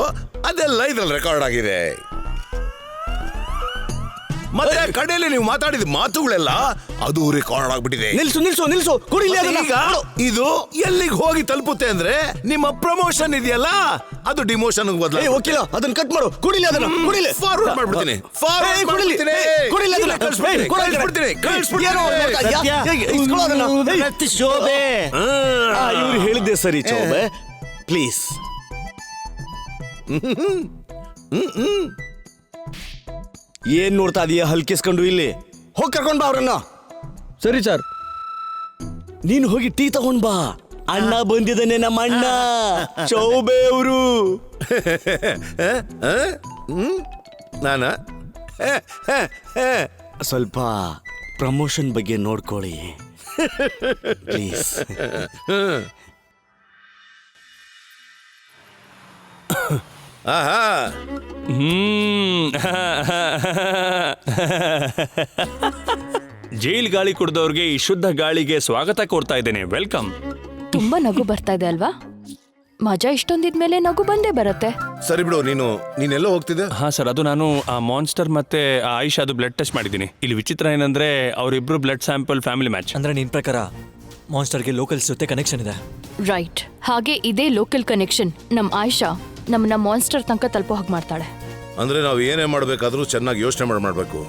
ಅದೆಲ್ಲ ಇದ್ರಲ್ಲಿ ರೆಕಾರ್ಡ್ ಆಗಿದೆ. ಮತ್ತೆ ಕಡೆಯಲ್ಲಿ ನೀವು ಮಾತಾಡಿದ ಮಾತುಗಳೆಲ್ಲ ಅದು ರೆಕಾರ್ಡ್ ಆಗ್ಬಿಟ್ಟಿದೆ. ನಿಲ್ಸು ನಿಲ್ಸು ನಿಲ್ಸು, ಕುಡಿಲಿ ಅದನ್ನ. ಈಗ ಇದು ಎಲ್ಲಿಗೆ ಹೋಗಿ ತಲುಪುತ್ತೆ ಅಂದ್ರೆ ನಿಮ್ಮ ಪ್ರಮೋಷನ್ ಇದೆಯಲ್ಲ ಅದು ಡಿಮೋಷನ್ ಬದಲ. ವಕೀಲ ಅದನ್ನ ಕಟ್ ಮಾಡು, ಕುಡಿಲಿ ಅದನ್ನ, ಕುಡಿಲಿ. ಫಾರ್ವರ್ಡ್ ಮಾಡ್ಬಿಡ್ತೀನಿ, ಫಾರ್ವರ್ಡ್ ಮಾಡ್ಬಿಡ್ತೀನಿ. ಕುಡಿಲಿ ಅದನ್ನ, ಕಳಿಸ್ಬಿಡ್ತೀನಿ. ಶೋಭೆ, ಇವ್ರು ಹೇಳಿದ್ದೆ ಸರಿ ಶೋಭೆ, ಪ್ಲೀಸ್. ಏನ್ ನೋಡ್ತಾ ಇದೀಯ ಹಲ್ಕಿಸ್ಕೊಂಡು? ಇಲ್ಲಿ ಹೋಗಿ ಕರ್ಕೊಂಡ್ ಬಾ ಅವ್ರನ್ನ. ಸರಿ ಸರ್. ನೀನು ಹೋಗಿ ಟೀ ತಗೊಂಡ್ ಬಾ. ಅಣ್ಣ ಬಂದಿದ್ದಾನೆ, ನಮ್ಮ ಅಣ್ಣ ಚೌಬೆ ಅವರು. ನಾನ ಸ್ವಲ್ಪ ಪ್ರಮೋಷನ್ ಬಗ್ಗೆ ನೋಡ್ಕೊಳ್ಳಿ ಪ್ಲೀಸ್. ಆಹಾ, ಜೈಲ್ ಗಾಳಿ ಕುಡ್ದವ್ರಿಗೆ ಈ ಶುದ್ಧ ಗಾಳಿಗೆ ಸ್ವಾಗತ ಕೋರ್ತಾ ಇದ್ದೇನೆ. ವೆಲ್ಕಮ್. ತುಂಬಾ ನಗು ಬರ್ತಾ ಇದೆ ಅಲ್ವಾ? ಮಜಾ ಇಷ್ಟೊಂದಿದ್ಮೇಲೆ ನಗು ಬಂದೇ ಬರುತ್ತೆ. ಸರಿ ಬಿಡು, ನೀನೆಲ್ಲೋ ಹೋಗ್ತಿದ್ದೆ? ಹಾ ಸರ್, ಅದು ನಾನು ಆ ಮಾನ್ಸ್ಟರ್ ಮತ್ತೆ ಆ ಆಯಿಷಾದು ಬ್ಲಡ್ ಟೆಸ್ಟ್ ಮಾಡಿದ್ದೀನಿ. ಇಲ್ಲಿ ವಿಚಿತ್ರ ಏನಂದ್ರೆ ಅವರಿಬ್ರು ಬ್ಲಡ್ ಸ್ಯಾಂಪಲ್ ಫ್ಯಾಮಿಲಿ ಮ್ಯಾಚ್. ಅಂದ್ರೆ ನಿನ್ ಪ್ರಕಾರ ಮಾನ್ಸ್ಟರ್ಗೆ ಲೋಕಲ್ಸ್ ಜೊತೆ ಕನೆಕ್ಷನ್ ಇದೆ? ರೈಟ್. ಹಾಗೆ ಇದೇ ಲೋಕಲ್ ಕನೆಕ್ಷನ್ ನಮ್ ಆಯಿಷಾ ನಮ್ಮನ್ನ ಮಾನ್ಸ್ಟರ್ ತನಕ ತಲುಪೋ ಹಾಗೆ ಮಾಡ್ತಾಳೆ. ಅಂದ್ರೆ ನಾವು ಏನೇ ಮಾಡ್ಬೇಕಾದ್ರೂ ಚೆನ್ನಾಗಿ ಯೋಚನೆ ಮಾಡಬೇಕು.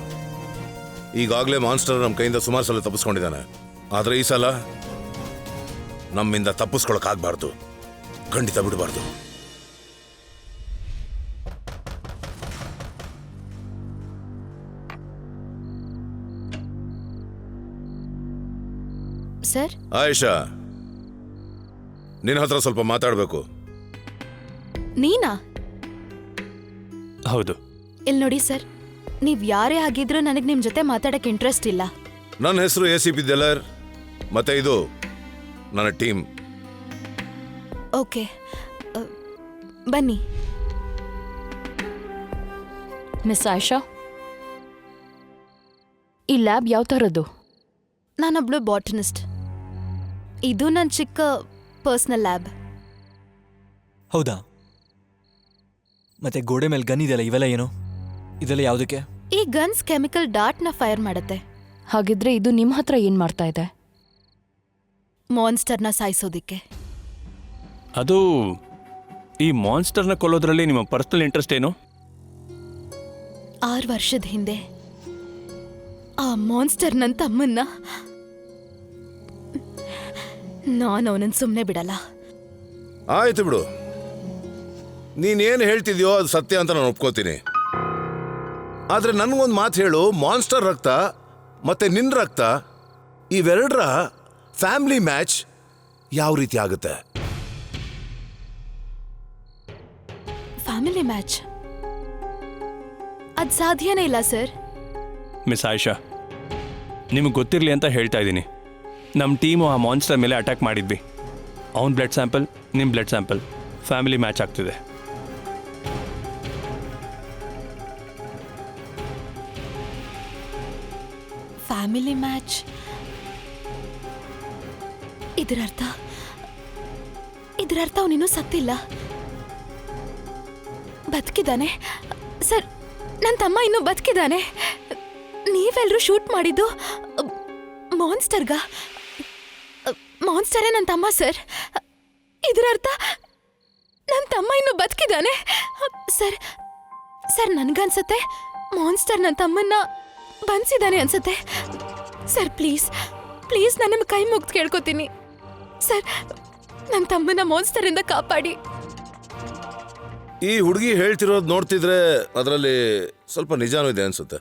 ಈಗಾಗಲೇ ಮಾನ್ಸ್ಟರ್ ನಮ್ಮ ಕೈಯಿಂದ ಸುಮಾರು ಸಲ ತಪ್ಪಿಸ್ಕೊಂಡಿದ್ದಾನೆ. ಆದ್ರೆ ಈ ಸಲ ನಮ್ಮಿಂದ ತಪ್ಪಿಸ್ಕೊಳಕ್ ಆಗ್ಬಾರ್ದು, ಖಂಡಿತ ಬಿಡಬಾರ್ದು. ಸರ್, ಆಯಿಷಾ, ನಿನ್ನ ಹತ್ರ ಸ್ವಲ್ಪ ಮಾತಾಡಬೇಕು. ನೀನಾ? ಹೌದು. ಇಲ್ಲಿ ನೋಡಿ ಸರ್, ನೀವ್ ಯಾರೇ ಆಗಿದ್ರೂ ನನಗೆ ನಿಮ್ ಜೊತೆ ಮಾತಾಡಕ್ ಇಂಟ್ರೆಸ್ಟ್ ಇಲ್ಲ. ನನ್ನ ಹೆಸರು ACP ದೆಲ್ಲರ್, ಮತ್ತೆ ಇದು ನನ್ನ ಟೀಮ್. ಓಕೆ, ಬನ್ನಿ. ಮಿಸ್ ಆಯಿಷಾ, ಈ ಲ್ಯಾಬ್ ಯಾವ ಥರದ್ದು? ನಾನೊಬ್ಳು ಬಾಟನಿಸ್ಟ್. ಇದು ನನ್ನ ಚಿಕ್ಕ ಪರ್ಸನಲ್ ಲ್ಯಾಬ್. ಹೌದಾ? ಮತ್ತೆ ಗೋಡೆ ಮೇಲೆ ಗನ್ ಇದೆಯಲ್ಲ, ಇವೆಲ್ಲ ಏನು? ಇದೆಲ್ಲ ಯಾವುದಕ್ಕೆ? ಈ ಗನ್ಸ್ ಕೆಮಿಕಲ್ ಡಾಟ್ನ ಫೈರ್ ಮಾಡುತ್ತೆ. ಹಾಗಿದ್ರೆ ಇದು ನಿಮ್ಮ ಹತ್ರ ಏನ್ ಮಾಡ್ತಾ ಇದೆ? ಮಾನ್ಸ್ಟರ್ನ ಸಾಯಿಸೋದಿಕ್ಕೆ. ಅದು ಈ ಮಾನ್ಸ್ಟರ್ನ ಕೊಲ್ಲೋದ್ರಲ್ಲಿ ನಿಮ್ಮ ಪರ್ಸನಲ್ ಇಂಟ್ರೆಸ್ಟ್ ಏನು? 6 ವರ್ಷದ ಹಿಂದೆ ಆ ಮಾನ್ಸ್ಟರ್ ನನ್ನ ತಮ್ಮನ್ನ, ನಾನು ಅವನನ್ನು ಸುಮ್ಮನೆ ಬಿಡಲ್ಲ. ಆಯ್ತು ಬಿಡು, ನೀನೇನು ಹೇಳ್ತಿದ್ಯೋ ಅದು ಸತ್ಯ ಅಂತ ನಾನು ಒಪ್ಕೋತೀನಿ. ಆದ್ರೆ ನನ್ಗೊಂದು ಮಾತು ಹೇಳು, ಮಾನ್ಸ್ಟರ್ ರಕ್ತ ಮತ್ತೆ ನಿನ್ನ ರಕ್ತ ಇವೆರಡರ ಫ್ಯಾಮಿಲಿ ಮ್ಯಾಚ್ ಯಾವ ರೀತಿ ಆಗುತ್ತೆ? ಫ್ಯಾಮಿಲಿ ಮ್ಯಾಚ್ ಅದ್ ಸಾಧ್ಯನೇ ಇಲ್ಲ ಸರ್. ಮಿಸ್ ಆಯಿಷಾ, ನಿಮಗೆ ಗೊತ್ತಿರಲಿ ಅಂತ ಹೇಳ್ತಾ ಇದ್ದೀನಿ. ನಮ್ಮ ಟೀಮು ಆ ಮಾನ್ಸ್ಟರ್ ಮೇಲೆ ಅಟ್ಯಾಕ್ ಮಾಡಿದ್ವಿ. ಅವನ ಬ್ಲಡ್ ಸ್ಯಾಂಪಲ್, ನಿಮ್ಮ ಬ್ಲಡ್ ಸ್ಯಾಂಪಲ್ ಫ್ಯಾಮಿಲಿ ಮ್ಯಾಚ್ ಆಗ್ತಿದೆ. Family match? ಇದರರ್ಥ ಅವನಿನ್ನೂ ಸತ್ತಿಲ್ಲ, ಬದುಕಿದ್ದಾನೆ. ಸರ್, ನನ್ನ ತಮ್ಮ ಇನ್ನೂ ಬದುಕಿದ್ದಾನೆ. ನೀವೆಲ್ಲರೂ ಶೂಟ್ ಮಾಡಿದ್ದು ಮಾನ್ಸ್ಟರ್ಗ? ಮಾನ್ಸ್ಟರೇ ನನ್ನ ತಮ್ಮ ಸರ್. ಇದರರ್ಥ ನನ್ನ ತಮ್ಮ ಇನ್ನೂ ಬದುಕಿದ್ದಾನೆ. ಸರ್ ಸರ್ ನನ್ಗನ್ಸತ್ತೆ ಮಾನ್ಸ್ಟರ್ ನನ್ನ ತಮ್ಮನ್ನ ಬಂಧಿಸಿದ್ದಾನೆ ಅನ್ಸತ್ತೆ. ಸರ್ ಪ್ಲೀಸ್ ಪ್ಲೀಸ್, ನಾನು ನಿಮ್ಮ ಕೈ ಮುಗ್ದು ಕೇಳ್ಕೊತೀನಿ ಸರ್, ನನ್ನ ತಮ್ಮನ ಮಾನ್ಸ್ಟರ್ ಇಂದ ಕಾಪಾಡಿ. ಈ ಹುಡುಗಿ ಹೇಳ್ತಿರೋದು ನೋಡ್ತಿದ್ರೆ ಅದರಲ್ಲಿ ಸ್ವಲ್ಪ ನಿಜಾನೂ ಇದೆ ಅನ್ಸುತ್ತೆ.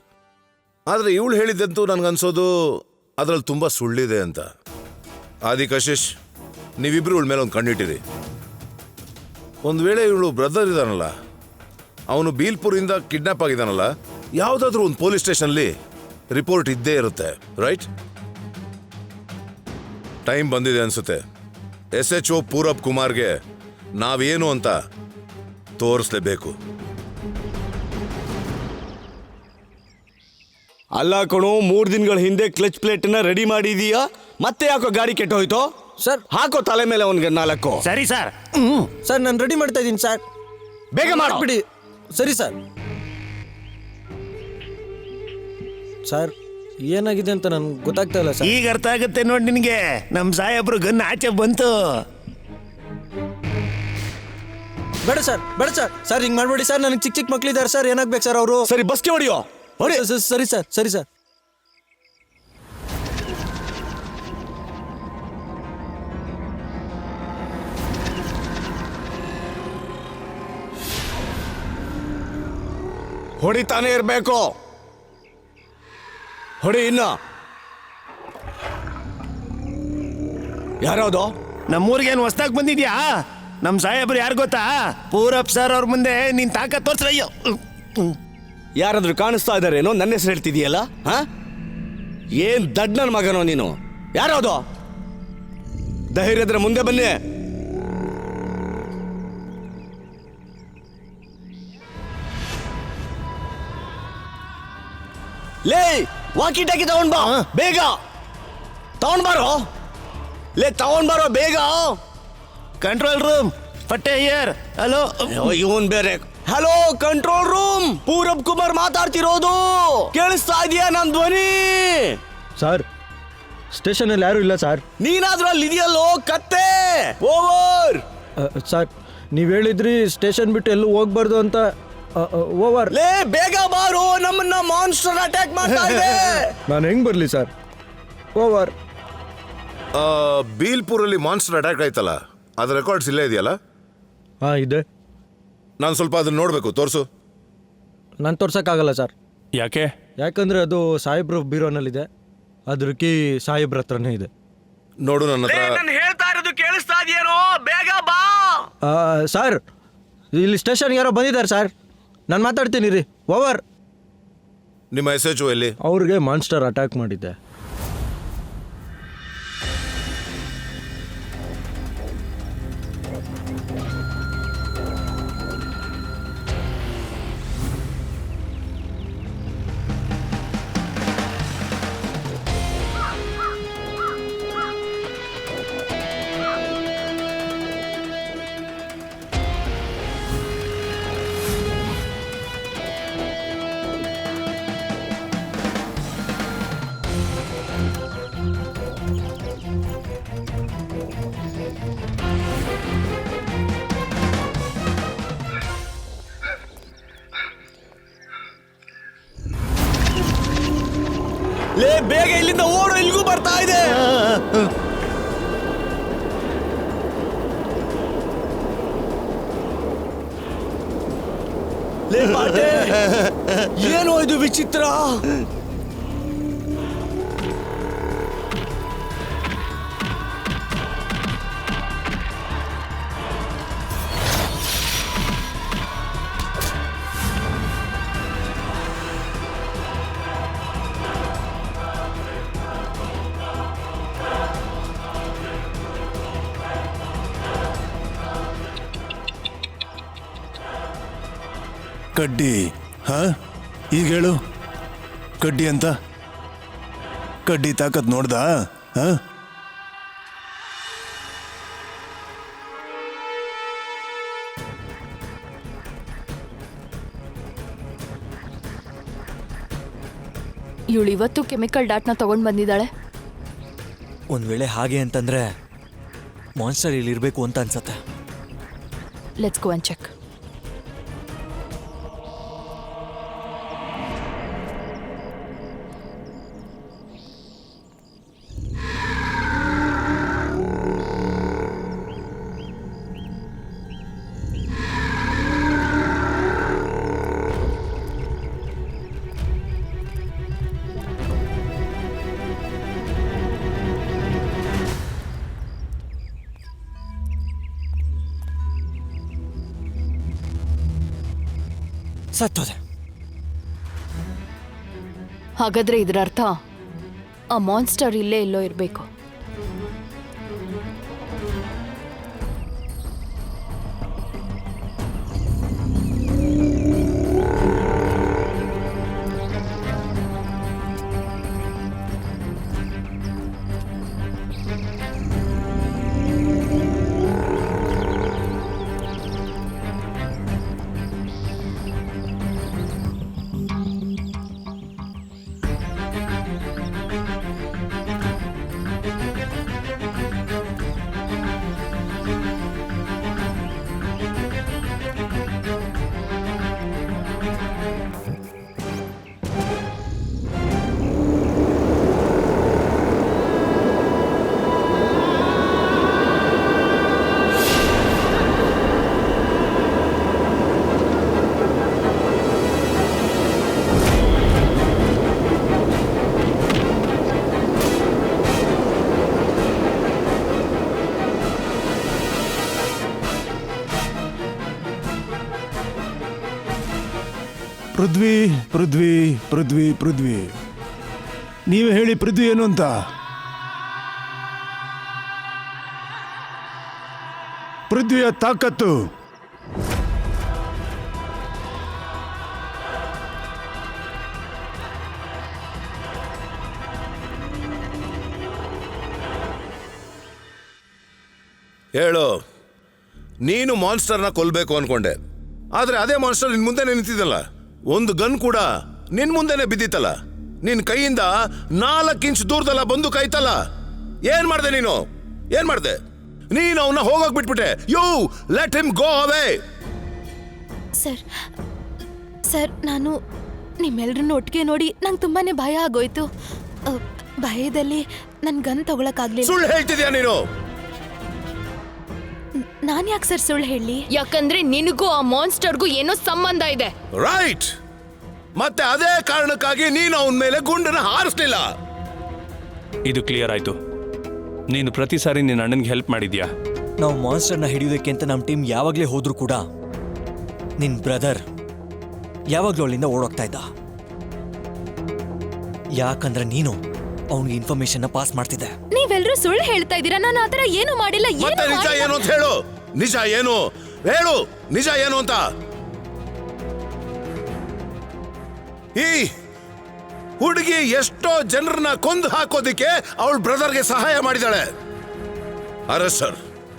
ಆದ್ರೆ ಇವಳು ಹೇಳಿದ್ದಂತೂ ನನ್ಗನ್ಸೋದು ಅದರಲ್ಲಿ ತುಂಬಾ ಸುಳ್ಳಿದೆ ಅಂತ. ಆದಿ ಕಶಿಶ್, ನೀವಿಬ್ರು ಇವಳ ಮೇಲೆ ಒಂದು ಕಣ್ಣಿಟ್ಟಿರಿ. ಒಂದು ವೇಳೆ ಇವಳು ಬ್ರದರ್ ಇದಾನಲ್ಲ, ಅವನು ಬೀಲ್ಪುರಿಂದ ಕಿಡ್ನಾಪ್ ಆಗಿದ್ದಾನಲ್ಲ, ಯಾವುದಾದ್ರೂ ಒಂದು ಪೊಲೀಸ್ ಸ್ಟೇಷನ್ಲಿ ರಿಪೋರ್ಟ್ ಇದ್ದೇ ಇರುತ್ತೆ, ರೈಟ್? ಟೈಮ್ ಬಂದಿದೆ ಅನ್ಸುತ್ತೆ SHO ಪೂರಬ್ ಕುಮಾರ್ಗೆ ನಾವೇನು ಅಂತ ತೋರಿಸ್ಲೇಬೇಕು. ಅಲ್ಲ ಕಣೋ, 3 ದಿನಗಳ ಹಿಂದೆ ಕ್ಲಚ್ ಪ್ಲೇಟ್ನ ರೆಡಿ ಮಾಡಿದೀಯಾ, ಮತ್ತೆ ಯಾಕೋ ಗಾಡಿ ಕೆಟ್ಟೋಯ್ತು? ಸರ್, ಹಾಕೋ ತಲೆ ಮೇಲೆ ಅವನಿಗೆ 4. ಸರಿ ಸರ್. ಸರ್ ನಾನು ರೆಡಿ ಮಾಡ್ತಾ ಇದ್ದೀನಿ ಸರ್, ಬೇಗ ಮಾಡ್ಬಿಡಿ. ಸರಿ ಸರ್. ಸರ್ ಏನಾಗಿದೆ ಅಂತ ನನ್ಗೆ ಗೊತ್ತಾಗ್ತಾ ಇಲ್ಲ ಸರ್. ಈಗ ಅರ್ಥ ಆಗುತ್ತೆ ನೋಡಿ ನಿನಗೆ. ನಮ್ ಸಾಹೇಬ್ರು ಗನ್ ಆಚೆ ಬಂತು. ಬೇಡ ಸರ್, ಬೇಡ ಸರ್. ಸರ್ ಹಿಂಗ್ ಮಾಡ್ಬೇಡಿ ಸರ್, ನನಗೆ ಚಿಕ್ಕ ಚಿಕ್ಕ ಮಕ್ಳಿದ್ದಾರೆ ಸರ್. ಏನಾಗ್ಬೇಕು ಸರ್ ಅವರು? ಸರಿ ಬಸ್ಗೆ ಹೊಡಿಯೋ. ಹೊಡಿ. ಸರಿ ಸರ್, ಸರಿ ಸರ್. ಹೊಡಿತಾನೆ ಇರ್ಬೇಕು. ಹೊಡಿ ಇನ್ನ. ಯಾರದು? ನಮ್ಮೂರಿಗೆ ಏನು ಹೊಸ್ದಾಗ್ ಬಂದಿದ್ಯಾ? ನಮ್ ಸಾಹೇಬ್ರು ಯಾರು ಗೊತ್ತಾ? ಪೂರಪ್ ಸರ್ ಅವ್ರ ಮುಂದೆ ನೀನ್ ತಾಕತ್ ತೋರ್ಸ್ರಯ್ಯೋ. ಯಾರಾದ್ರೂ ಕಾಣಿಸ್ತಾ ಇದಾರೇನೋ? ನನ್ನ ಹೆಸರು ಹೇಳ್ತಿದೀಯಲ್ಲ? ಹಾ, ಏನ್ ದಡ್ ನನ್ ಮಗನೋ ನೀನು? ಯಾರದು? ಧೈರ್ಯ ಇದ್ರೆ ಮುಂದೆ ಬನ್ನಿ. ಲೇ, ವಾಕಿ ಟಾಕಿ ತಗೊಂಡ್ ಬಾ ಬೇಗ. ತಗೊಂಡ್ ಬಾರೋ. ಲೇ ತಗೊಂಡ್ ಬಾರೋ ಬೇಗ. ಕಂಟ್ರೋಲ್ ರೂಮ್ ಪಟ್ಟೆ ಹಿಯರ್. ಹಲೋ. ಇವನ್ ಬೇರೆ. Hello control room, Purab Kumar ಮಾತಾಡ್ತಿರೋದು. ಕೇಳಿಸ್ತಾ ಇದೆಯಾ ನನ್ ಧ್ವನಿ? ಸರ್, ಸ್ಟೇಷನ್ ಅಲ್ಲಿ ಯಾರು ಇಲ್ಲ ಸರ್. ನೀನಾದ್ರೂ ಅಲ್ಲಿ ಇದೆಯಲ್ಲೋ ಕತ್ತೆ. ಓವರ್. ಸರ್, ನೀವ್ ಹೇಳಿದ್ರಿ ಸ್ಟೇಷನ್ ಬಿಟ್ಟು ಎಲ್ಲೂ ಹೋಗ್ಬಾರ್ದು ಅಂತ. ಓವರ್. ಲೇ ಬೇಗ ಬಾರೋ, ನಮ್ಮನ್ನ ಮಾನ್ಸ್ಟರ್ ಅಟ್ಯಾಕ್ ಮಾಡ್ತಾ ಇದೆ. ನಾನು ಹೆಂಗ್ ಬರ್ಲಿ ಸರ್? ಓವರ್. ಬೀಲ್ಪುರಲ್ಲಿ ಮಾನ್ಸ್ಟರ್ ಅಟ್ಯಾಕ್ ಆಯ್ತಲ್ಲ, ಅದ್ರ ರೆಕಾರ್ಡ್ಸ್ ಇಲ್ಲೇ ಇದೆಯಲ್ಲ? ಹಾ ಇದೆ. ನಾನು ಸ್ವಲ್ಪ ಅದನ್ನ ನೋಡ್ಬೇಕು, ತೋರ್ಸು. ನಾನು ತೋರ್ಸಕ್ಕಾಗಲ್ಲ ಸರ್. ಯಾಕೆ? ಯಾಕಂದ್ರೆ ಅದು ಸಾಹೇಬ್ರ ಬೀರೋನಲ್ಲಿದೆ. ಅದ್ರ ಕೀ ಸಾಹೇಬ್ರ ಹತ್ರನೇ ಇದೆ. ನೋಡು ನನ್ನ ಹತ್ರ. ನಾನು ಹೇಳ್ತಾ ಇರೋದು ಕೇಳಿಸ್ತಾ ಇದೆಯೇನೋ? ಬೇಗ ಬಾ. ಸರ್, ಇಲ್ಲಿ ಸ್ಟೇಷನ್ ಯಾರೋ ಬಂದಿದ್ದಾರೆ ಸರ್. ನಾನು ಮಾತಾಡ್ತೀನಿ ರೀ. ಓವರ್. ನಿಮ್ಮ SHO ಎಲ್ಲಿ? ಅವ್ರಿಗೆ ಮಾನ್ಸ್ಟರ್ ಅಟ್ಯಾಕ್ ಮಾಡಿದ್ದೆ. ಲೇ ಬೇಗ ಇಲ್ಲಿಂದ ಓಡು, ಇಲ್ಲಿಗೂ ಬರ್ತಾ ಇದೆ. ಲೇ ಪಾಟೆ, ಏನೋ ಇದು ವಿಚಿತ್ರ. ಕಡ್ಡಿ. ಹಾ, ಈಗ ಹೇಳು. ಕಡ್ಡಿ ಅಂತ ಕಡ್ಡಿ ತಾಕತ್ ನೋಡ್ದ? ಹಾ, ಇವಳು ಇವತ್ತು ಕೆಮಿಕಲ್ ಡಾಟ್ನ ತಗೊಂಡ್ ಬಂದಿದ್ದಾಳೆ. ಒಂದ್ ವೇಳೆ ಹಾಗೆ ಅಂತಂದ್ರೆ ಮಾನ್ಸ್ಟರ್ ಇಲ್ಲಿ ಇರ್ಬೇಕು ಅಂತ ಅನ್ಸತ್ತೆ. Let's go and check. ಸತ್ತೋದೆ. ಹಾಗಾದ್ರೆ ಇದರ ಅರ್ಥ ಆ ಮಾನ್ಸ್ಟರ್ ಇಲ್ಲೇ ಎಲ್ಲೋ ಇರಬೇಕು. ಪೃಥ್ವಿ ಪೃಥ್ವಿ ಪೃಥ್ವಿ ಪೃಥ್ವಿ ನೀವೇ ಹೇಳಿ ಪೃಥ್ವಿ ಏನು ಅಂತ. ಪೃಥ್ವಿಯ ತಾಕತ್ತು ಹೇಳು. ನೀನು ಮಾನ್ಸ್ಟರ್ನ ಕೊಲ್ಬೇಕು ಅನ್ಕೊಂಡೆ, ಆದ್ರೆ ಅದೇ ಮಾನ್ಸ್ಟರ್ ನಿನ್ ಮುಂದೆ ನಿಂತಿದ್ದಲ್ಲ. ಒಂದು ಗನ್ ಕೂಡ ನಿನ್ ಮುಂದೆನೆ ಬಿದ್ದಿತ್ತಲ್ಲ. ನಿನ್ ಕೈಯಿಂದ 4 ಇಂಚ್ ದೂರದಲ್ಲ ಬಂದು ಕಾಯ್ತಲ್ಲ. ಏನ್ ಮಾಡ್ದೆ ನೀನು? ಏನ್ ಮಾಡ್ದೆ ನೀನು? ಅವನ್ನ ಹೋಗೋಕ್ ಬಿಟ್ಬಿಟ್ಟೆ. You let him go away. Sir sir ನಾನು ನಿಮ್ಮೆಲ್ರನ್ನೂ ಒಟ್ಟಿಗೆ ನೋಡಿ ನಂಗೆ ತುಂಬಾನೇ ಭಯ ಆಗೋಯ್ತು. ಭಯದಲ್ಲಿ ನನ್ ಗನ್ ತಗೊಳಕ್ಕಾಗ್ಲಿಲ್ಲ. ಸುಳ್ಳು ಹೇಳ್ತಿದ್ಯಾ ನೀನು? ನಾನ್ ಯಾಕೆ ಸರ್ ಸುಳ್ಳು ಹೇಳಿ? ಯಾಕಂದ್ರೆ ನಿನಗೂ ಆ ಮಾನ್ಸ್ಟರ್ಗೂ ಏನೋ ಸಂಬಂಧ ಇದೆ. ರೈಟ್. ಮತ್ತೆ ಅದೇ ಕಾರಣಕ್ಕಾಗಿ ನೀನು ಅವನ ಮೇಲೆ ಗುಂಡನ್ನ ಹಾರಿಸ್ಲಿಲ್ಲ. ಇದು ಕ್ಲಿಯರ್ ಆಯ್ತು. ನೀನು ಪ್ರತಿ ಸಾರಿ ನಿನ್ನ ಅಣ್ಣನಿಗೆ ಹೆಲ್ಪ್ ಮಾಡಿದ್ಯಾ. ನಾವು ಮಾನ್ಸ್ಟರ್ನ ಹಿಡಿಯೋದಕ್ಕೆ ಅಂತ ನಮ್ಮ ಟೀಮ್ ಯಾವಾಗಲೇ ಹೋದ್ರೂ ಕೂಡ ನಿನ್ ಬ್ರದರ್ ಯಾವಾಗಲೂ ಅಲ್ಲಿಂದ ಓಡೋಗ್ತಾ ಇದ್ದ. ಯಾಕಂದ್ರೆ ನೀನು ಅವನಿಗೆ ಇನ್ಫಾರ್ಮೇಶನ್ ಪಾಸ್ ಮಾಡ್ತಿದ್ದೆ. ನೀವೆಲ್ಲರೂ ಸುಳ್ಳು ಹೇಳ್ತಾ ಇದ್ದೀರಾ. ನಾನು ಆತರ ಏನು ಮಾಡಿಲ್ಲ. ಮತ್ತೆ ನಿಜ ಏನು ಅಂತ ಹೇಳು. ನಿಜ ಏನು ಹೇಳು? ನಿಜ ಏನು ಅಂತ. ಈ ಹುಡುಗಿ ಎಷ್ಟೋ ಜನರನ್ನ ಕೊಂದು ಹಾಕೋದಿಕ್ಕೆ ಅವಳ ಬ್ರದರ್ಗೆ ಸಹಾಯ ಮಾಡಿದಾಳೆ. ಅರೆಸ್ಟ್ ಸರ್,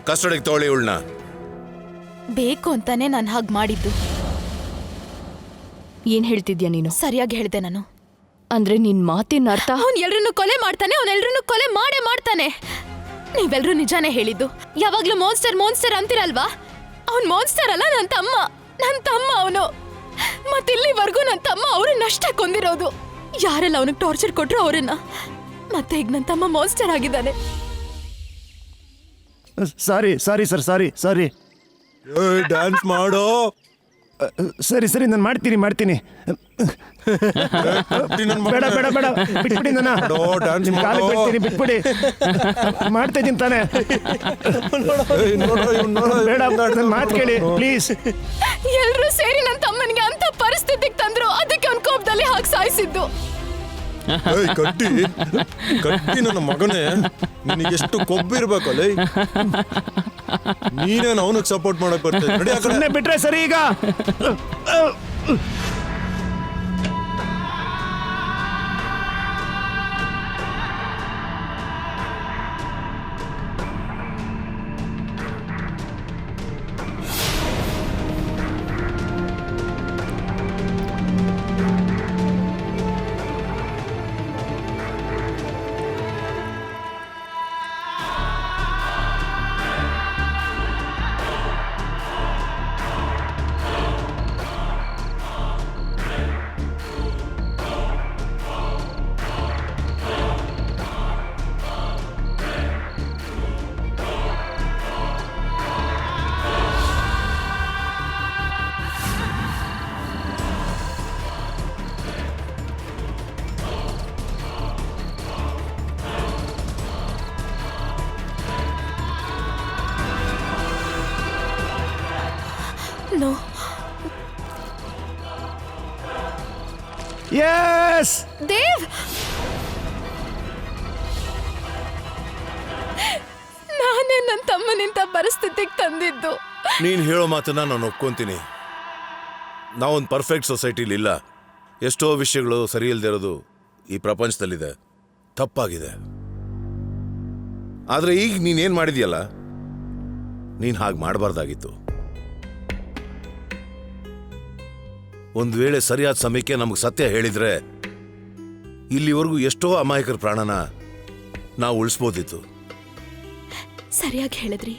ಕಸ್ಟಡಿಗೆ ತಗೊಳ್ಳಿ ಇವಳನ್ನ. ಬೇಕು ಅಂತಾನೆ ನಾನು ಹಾಗೆ ಮಾಡಿದ್ದು. ಏನ್ ಹೇಳ್ತಿದ್ಯಾ ನೀನು? ಸರಿಯಾಗಿ ಹೇಳ್ದೆ ನಾನು. ಅಂದ್ರೆ ನಿನ್ ಮಾತಿನ ಅರ್ಥ ಅವ್ನು ಎಲ್ರನ್ನೂ ಕೊಲೆ ಮಾಡ್ತಾನೆ, ಅವನೆಲ್ರನ್ನೂ ಕೊಲೆ ಮಾಡೇ ಮಾಡ್ತಾನೆ. ನೀವೆಲ್ಲರೂ ನಿಜಾನೇ ಹೇಳಿದ್ದು. ಯಾವಾಗ್ಲೂ ಮಾನ್ಸ್ಟರ್ ಮಾನ್ಸ್ಟರ್ ಅಂತಿರಲ್ವಾ? ಅವ್ನ್ ಮಾನ್ಸ್ಟರ್ ಅಲ್ಲ, ನನ್ನ ತಮ್ಮ ಅವನು. ಮತ್ತಿಲ್ಲಿವರೆಗೂ ನನ್ನ ತಮ್ಮ ಅವ್ರನ್ನಷ್ಟೇ ಕೊಂದಿರೋದು. ಯಾರೆಲ್ಲ ಅವನಿಗೆ ಟಾರ್ಚರ್ ಕೊಟ್ರು ಅವರನ್ನ. ಮತ್ತೆ ಈಗ ನನ್ನ ತಮ್ಮ ಮಾನ್ಸ್ಟರ್ ಆಗಿದ್ದಾನೆ. ಸಾರಿ ಸಾರಿ ಸರ್, ಸಾರಿ ಸಾರಿ. ಡ್ಯಾನ್ಸ್ ಮಾಡೋ. ಸರಿ ಸರಿ, ನಾನು ಮಾಡ್ತೀನಿ. ಬೇಡ ಬೇಡ ಬೇಡ, ಬಿಟ್ಬಿಡಿ. ನನ್ನ ನಿಮ್ ಕಾಲಿಗೆ ಬಿಡ್ತೀನಿ, ಬಿಟ್ಬಿಡಿ. ಮಾಡ್ತಾ ಇದ್ದೀನಿ ತಾನೆ. ಬೇಡ, ನನ್ನ ಮಾತು ಕೇಳಿ ಪ್ಲೀಸ್. ಎಲ್ರೂ ಸೇರಿ ನನ್ನ ತಮ್ಮನಿಗೆ ಅಂತ ಪರಿಸ್ಥಿತಿಗೆ ತಂದ್ರು. ಅದಕ್ಕೆ ಅವ್ನ ಕೋಪದಲ್ಲಿ ಹಾಕಿ ಸಾಯಿಸಿದ್ದು. ಕಟ್ಟಿ ನನ್ನ ಮಗನೇ, ನಿನಗೆಷ್ಟು ಕೊಬ್ಬಿರ್ಬೇಕಲ್ಲ. ನೀನೇನು ಅವನಿಗೆ ಸಪೋರ್ಟ್ ಮಾಡಕ್ ಬರ್ತೇನೆ. ಸುಮ್ಮನೆ ಬಿಟ್ರೆ ಸರಿ. ಈಗ No. Yes! ದೇವ್, ನಾನೇ ನನ್ನ ತಮ್ಮನಿಂದ ಪರಿಸ್ಥಿತಿಗೆ ತಂದಿದ್ದು. ನೀನ್ ಹೇಳೋ ಮಾತನ್ನ ನಾನು ಒಪ್ಕೊಂತೀನಿ. ನಾವೊಂದು ಪರ್ಫೆಕ್ಟ್ ಸೊಸೈಟಿಲಿ ಇಲ್ಲ. ಎಷ್ಟೋ ವಿಷಯಗಳು ಸರಿ ಇಲ್ದೇ ಇರೋದು ಈ ಪ್ರಪಂಚದಲ್ಲಿದೆ. ತಪ್ಪಾಗಿದೆ. ಆದ್ರೆ ಈಗ ನೀನೇನ್ ಮಾಡಿದ್ಯಲ್ಲ, ನೀನ್ ಹಾಗೆ ಮಾಡಬಾರ್ದಾಗಿತ್ತು. ಒಂದು ವೇಳೆ ಸರಿಯಾದ ಸಮಯಕ್ಕೆ ನಮಗೆ ಸತ್ಯ ಹೇಳಿದ್ರೆ ಇಲ್ಲಿವರೆಗೂ ಎಷ್ಟೋ ಅಮಾಯಕರ ಪ್ರಾಣನ ನಾವು ಉಳಿಸ್ಬೋದಿತ್ತು. ಸರಿಯಾಗಿ ಹೇಳಿದ್ರಿ.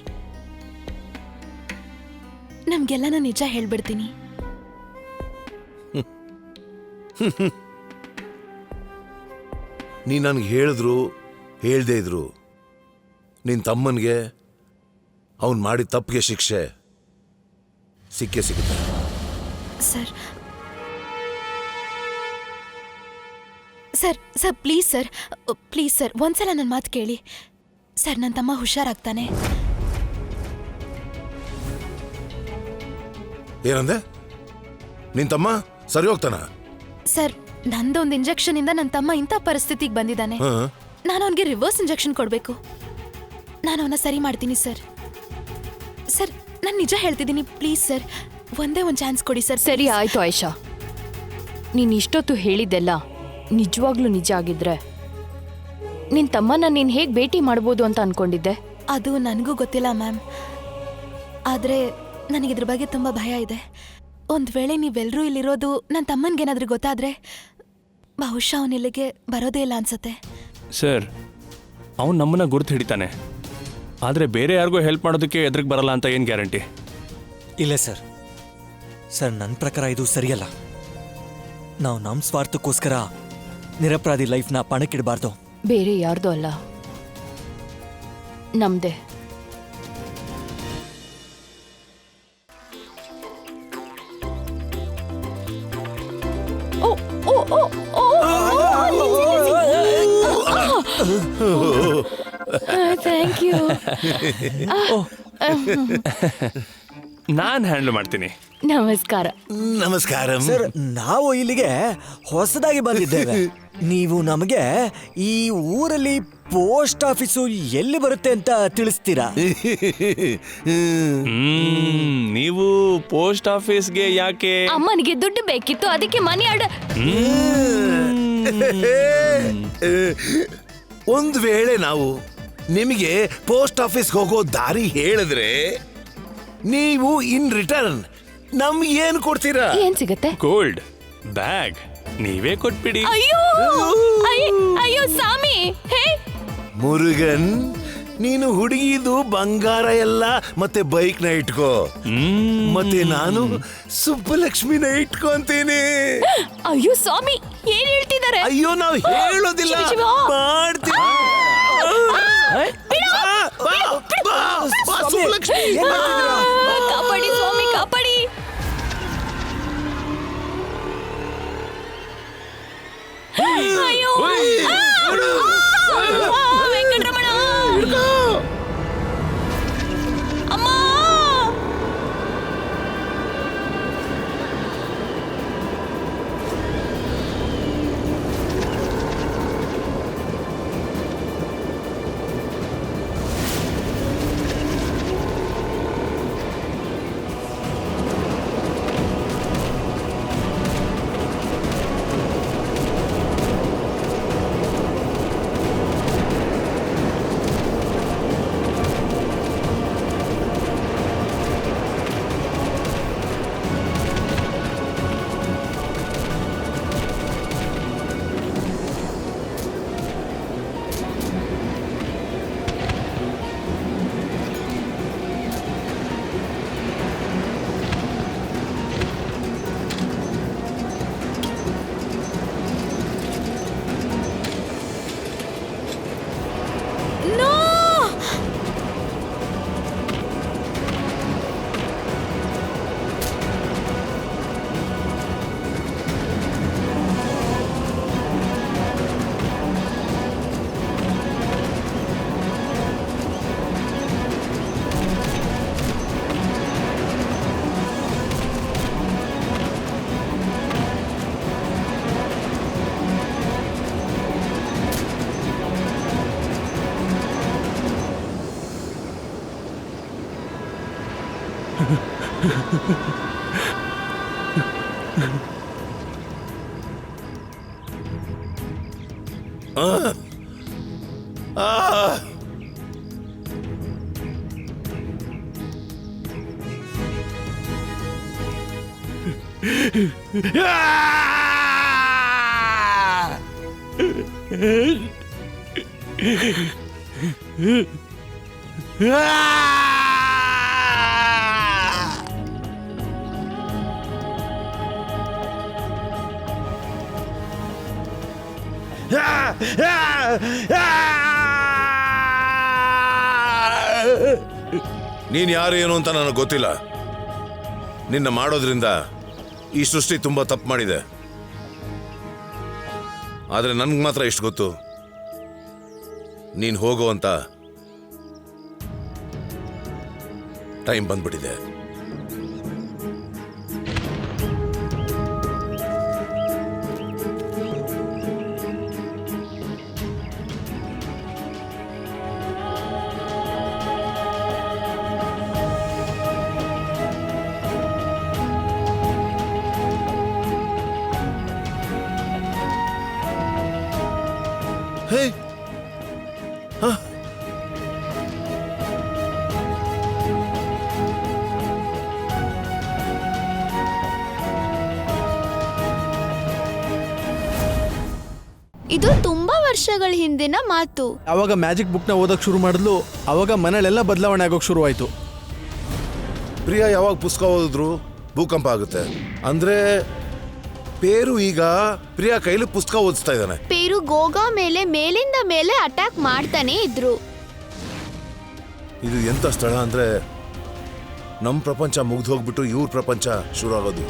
ನಮ್ಗೆಲ್ಲನೂ ನಿಜ ಹೇಳ್ಬಿಡ್ತೀನಿ. ನೀ ನನ್ಗೆ ಹೇಳಿದ್ರು ಹೇಳ್ದೇ ಇದ್ರು ನಿನ್ ತಮ್ಮನ್ಗೆ ಅವನ್ ಮಾಡಿದ ತಪ್ಪಿಗೆ ಶಿಕ್ಷೆ ಸಿಕ್ಕೇ ಸಿಗುತ್ತೆ. Sir sir sir please sir, please sir, ಒಂದ್ಸಲ ನನ್ನ ಮಾತು ಕೇಳಿ ಸರ್. ನನ್ನ ತಮ್ಮ ಹುಷಾರಾಗ್ತಾನೆ. ಏನಂದೆ? ನಿನ್ ತಮ್ಮ ಸರಿ ಹೋಗ್ತಾನ? ಸರ್ ನಂದೊಂದು ಇಂಜೆಕ್ಷನ್ ಇಂದ ನನ್ನ ತಮ್ಮ ಇಂಥ ಪರಿಸ್ಥಿತಿಗೆ ಬಂದಿದ್ದಾನೆ. ನಾನು ಅವನಿಗೆ ರಿವರ್ಸ್ ಇಂಜೆಕ್ಷನ್ ಕೊಡ್ಬೇಕು. ನಾನು ಅವನ ಸರಿ ಮಾಡ್ತೀನಿ ಸರ್. ಸರ್ ನಾನು ನಿಜ ಹೇಳ್ತಿದ್ದೀನಿ, ಪ್ಲೀಸ್ ಸರ್, ಒಂದೇ ಒಂದು ಚಾನ್ಸ್ ಕೊಡಿ ಸರ್. ಸರಿ ಆಯ್ತು ಆಯಿಷಾ, ನೀನ್ ಇಷ್ಟೊತ್ತು ಹೇಳಿದ್ದೆಲ್ಲ ನಿಜವಾಗ್ಲೂ ನಿಜ ಆಗಿದ್ರೆ ನಿನ್ ತಮ್ಮನ ನೀನ್ ಹೇಗ್ ಭೇಟಿ ಮಾಡ್ಬೋದು ಅಂತ ಅನ್ಕೊಂಡಿದ್ದೆ? ಅದು ನನಗೂ ಗೊತ್ತಿಲ್ಲ ಮ್ಯಾಮ್, ಆದ್ರೆ ನನಗಿದ್ರ ಬಗ್ಗೆ ತುಂಬಾ ಭಯ ಇದೆ. ಒಂದ್ ವೇಳೆ ನೀವೆಲ್ಲರೂ ಇಲ್ಲಿರೋದು ನನ್ನ ತಮ್ಮನ್ಗೇನಾದ್ರೂ ಗೊತ್ತಾದ್ರೆ ಬಹುಶಃ ಅವನ ಇಲ್ಲಿಗೆ ಬರೋದೇ ಇಲ್ಲ ಅನ್ಸತ್ತೆ. ಸರ್, ಅವನು ನಮ್ಮನ್ನ ಗುರ್ತು ಹಿಡಿತಾನೆ, ಆದರೆ ಬೇರೆ ಯಾರಿಗೂ ಹೆಲ್ಪ್ ಮಾಡೋದಕ್ಕೆ ಎದುರಿಗೆ ಬರಲ್ಲ ಅಂತ ಏನು ಗ್ಯಾರಂಟಿ? ಇಲ್ಲ ಸರ್, ನನ್ನ ಪ್ರಕಾರ ಇದು ಸರಿಯಲ್ಲ. ನಾವು ನಮ್ಮ ಸ್ವಾರ್ಥಕ್ಕೋಸ್ಕರ ನಿರಪರಾಧಿ ಲೈಫ್ನ ಪಣಕ್ಕಿಡಬಾರ್ದು. ಬೇರೆ ಯಾರ್ದೋ ಅಲ್ಲ, ನಮ್ದೇ. Thank you. ನಾನು ಹ್ಯಾಂಡಲ್ ಮಾಡ್ತೀನಿ. ನಮಸ್ಕಾರ. ನಮಸ್ಕಾರ ಸರ್, ನಾವು ಇಲ್ಲಿಗೆ ಹೊಸದಾಗಿ ಬಂದಿದ್ದೇವೆ. ನೀವು ನಮಗೆ ಈ ಊರಲ್ಲಿ ಪೋಸ್ಟ್ ಆಫೀಸು ಎಲ್ಲಿ ಬರುತ್ತೆ ಅಂತ ತಿಳಿಸ್ತೀರಾ? ನೀವು ಪೋಸ್ಟ್ ಆಫೀಸ್ಗೆ ಯಾಕೆ? ಅಮ್ಮನಿಗೆ ದುಡ್ಡು ಬೇಕಿತ್ತು, ಅದಕ್ಕೆ ಮನಿ ಆರ್ಡರ್. ಒಂದ್ ವೇಳೆ ನಾವು ನಿಮಗೆ ಪೋಸ್ಟ್ ಆಫೀಸ್ ಹೋಗೋ ದಾರಿ ಹೇಳಿದ್ರೆ ನೀವು ಇನ್ ರಿಟರ್ನ್ ನಮ್ಗೆ ಏನ್ ಕೊಡ್ತೀರಾ? ಏನ್ ಸಿಗತ್ತೆ? ಗೋಲ್ಡ್ ಬ್ಯಾಗ್ ನೀವೇ ಕೊಟ್ಬಿಡಿ. ಅಯ್ಯೋ ಅಯ್ಯೋ ಸಾಮಿ, ಹೇ ಮುರುಗನ್, ನೀನು ಹುಡುಗಿದು ಬಂಗಾರ ಎಲ್ಲ ಮತ್ತೆ ಬೈಕ್ ನ ಇಟ್ಕೋ, ಮತ್ತೆ ನಾನು ಸುಬ್ಬಲಕ್ಷ್ಮಿನ ಇಟ್ಕೊಂತೀನಿ. ಅಯ್ಯೋ ಸ್ವಾಮಿ, ಏನ್ ಹೇಳ್ತಿದ್ದಾರೆ? ಅಯ್ಯೋ, ನಾವು ಹೇಳೋದಿಲ್ಲ, ಶಿವ. ಮಾಡ್ತೀವಿ. ಸುಬ್ಬಲಕ್ಷ್ಮಿ, ಕಾಪಾಡಿ ಸ್ವಾಮಿ, ಕಾಪಾಡಿ. ಅಯ್ಯೋ ವೆಂಕಟರಮಣ, ಅಮ್ಮ. ನೀನ್ ಯಾರು ಏನು ಅಂತ ನನಗೆ ಗೊತ್ತಿಲ್ಲ. ನಿನ್ನ ಮಾಡೋದ್ರಿಂದ ಈ ಸೃಷ್ಟಿ ತುಂಬಾ ತಪ್ಪು ಮಾಡಿದೆ. ಆದ್ರೆ ನನ್ಗೆ ಮಾತ್ರ ಇಷ್ಟು ಗೊತ್ತು, ನೀನ್ ಹೋಗೋ ಅಂತ ಟೈಮ್ ಬಂದ್ಬಿಟ್ಟಿದೆ. ಹೇ ಹ ಇದು ತುಂಬಾ ವರ್ಷಗಳ ಹಿಂದಿನ ಮಾತು. ಅವಾಗ ಮ್ಯಾಜಿಕ್ ಬುಕ್ನ ಓದಕ್ ಶುರು ಮಾಡಿದ್ಲು, ಅವಾಗ ಮನೇಲೆಲ್ಲ ಬದಲಾವಣೆ ಆಗೋಕ್ ಶುರು ಆಯ್ತು. ಪ್ರಿಯಾ ಯಾವಾಗ ಪುಸ್ತಕ ಓದಿದ್ರು ಭೂಕಂಪ ಆಗುತ್ತೆ ಅಂದ್ರೆ ಪೇರು ಈಗ ಪ್ರಿಯಾ ಕೈಲಿ ಪುಸ್ತಕ ಓದಿಸ್ತಾ ಇದ್ದಾನೆ. ಪೇರು ಗೋಗಾ ಮೇಲೆ ಮೇಲಿಂದ ಮೇಲೆ ಅಟ್ಯಾಕ್ ಮಾಡ್ತಾನೆ ಇದ್ರು. ಇದು ಎಂತ ಸ್ಥಳ ಅಂದ್ರೆ ನಮ್ ಪ್ರಪಂಚ ಮುಗ್ದು ಹೋಗ್ಬಿಟ್ಟು ಇವ್ರ ಪ್ರಪಂಚ ಶುರು ಆಗೋದು.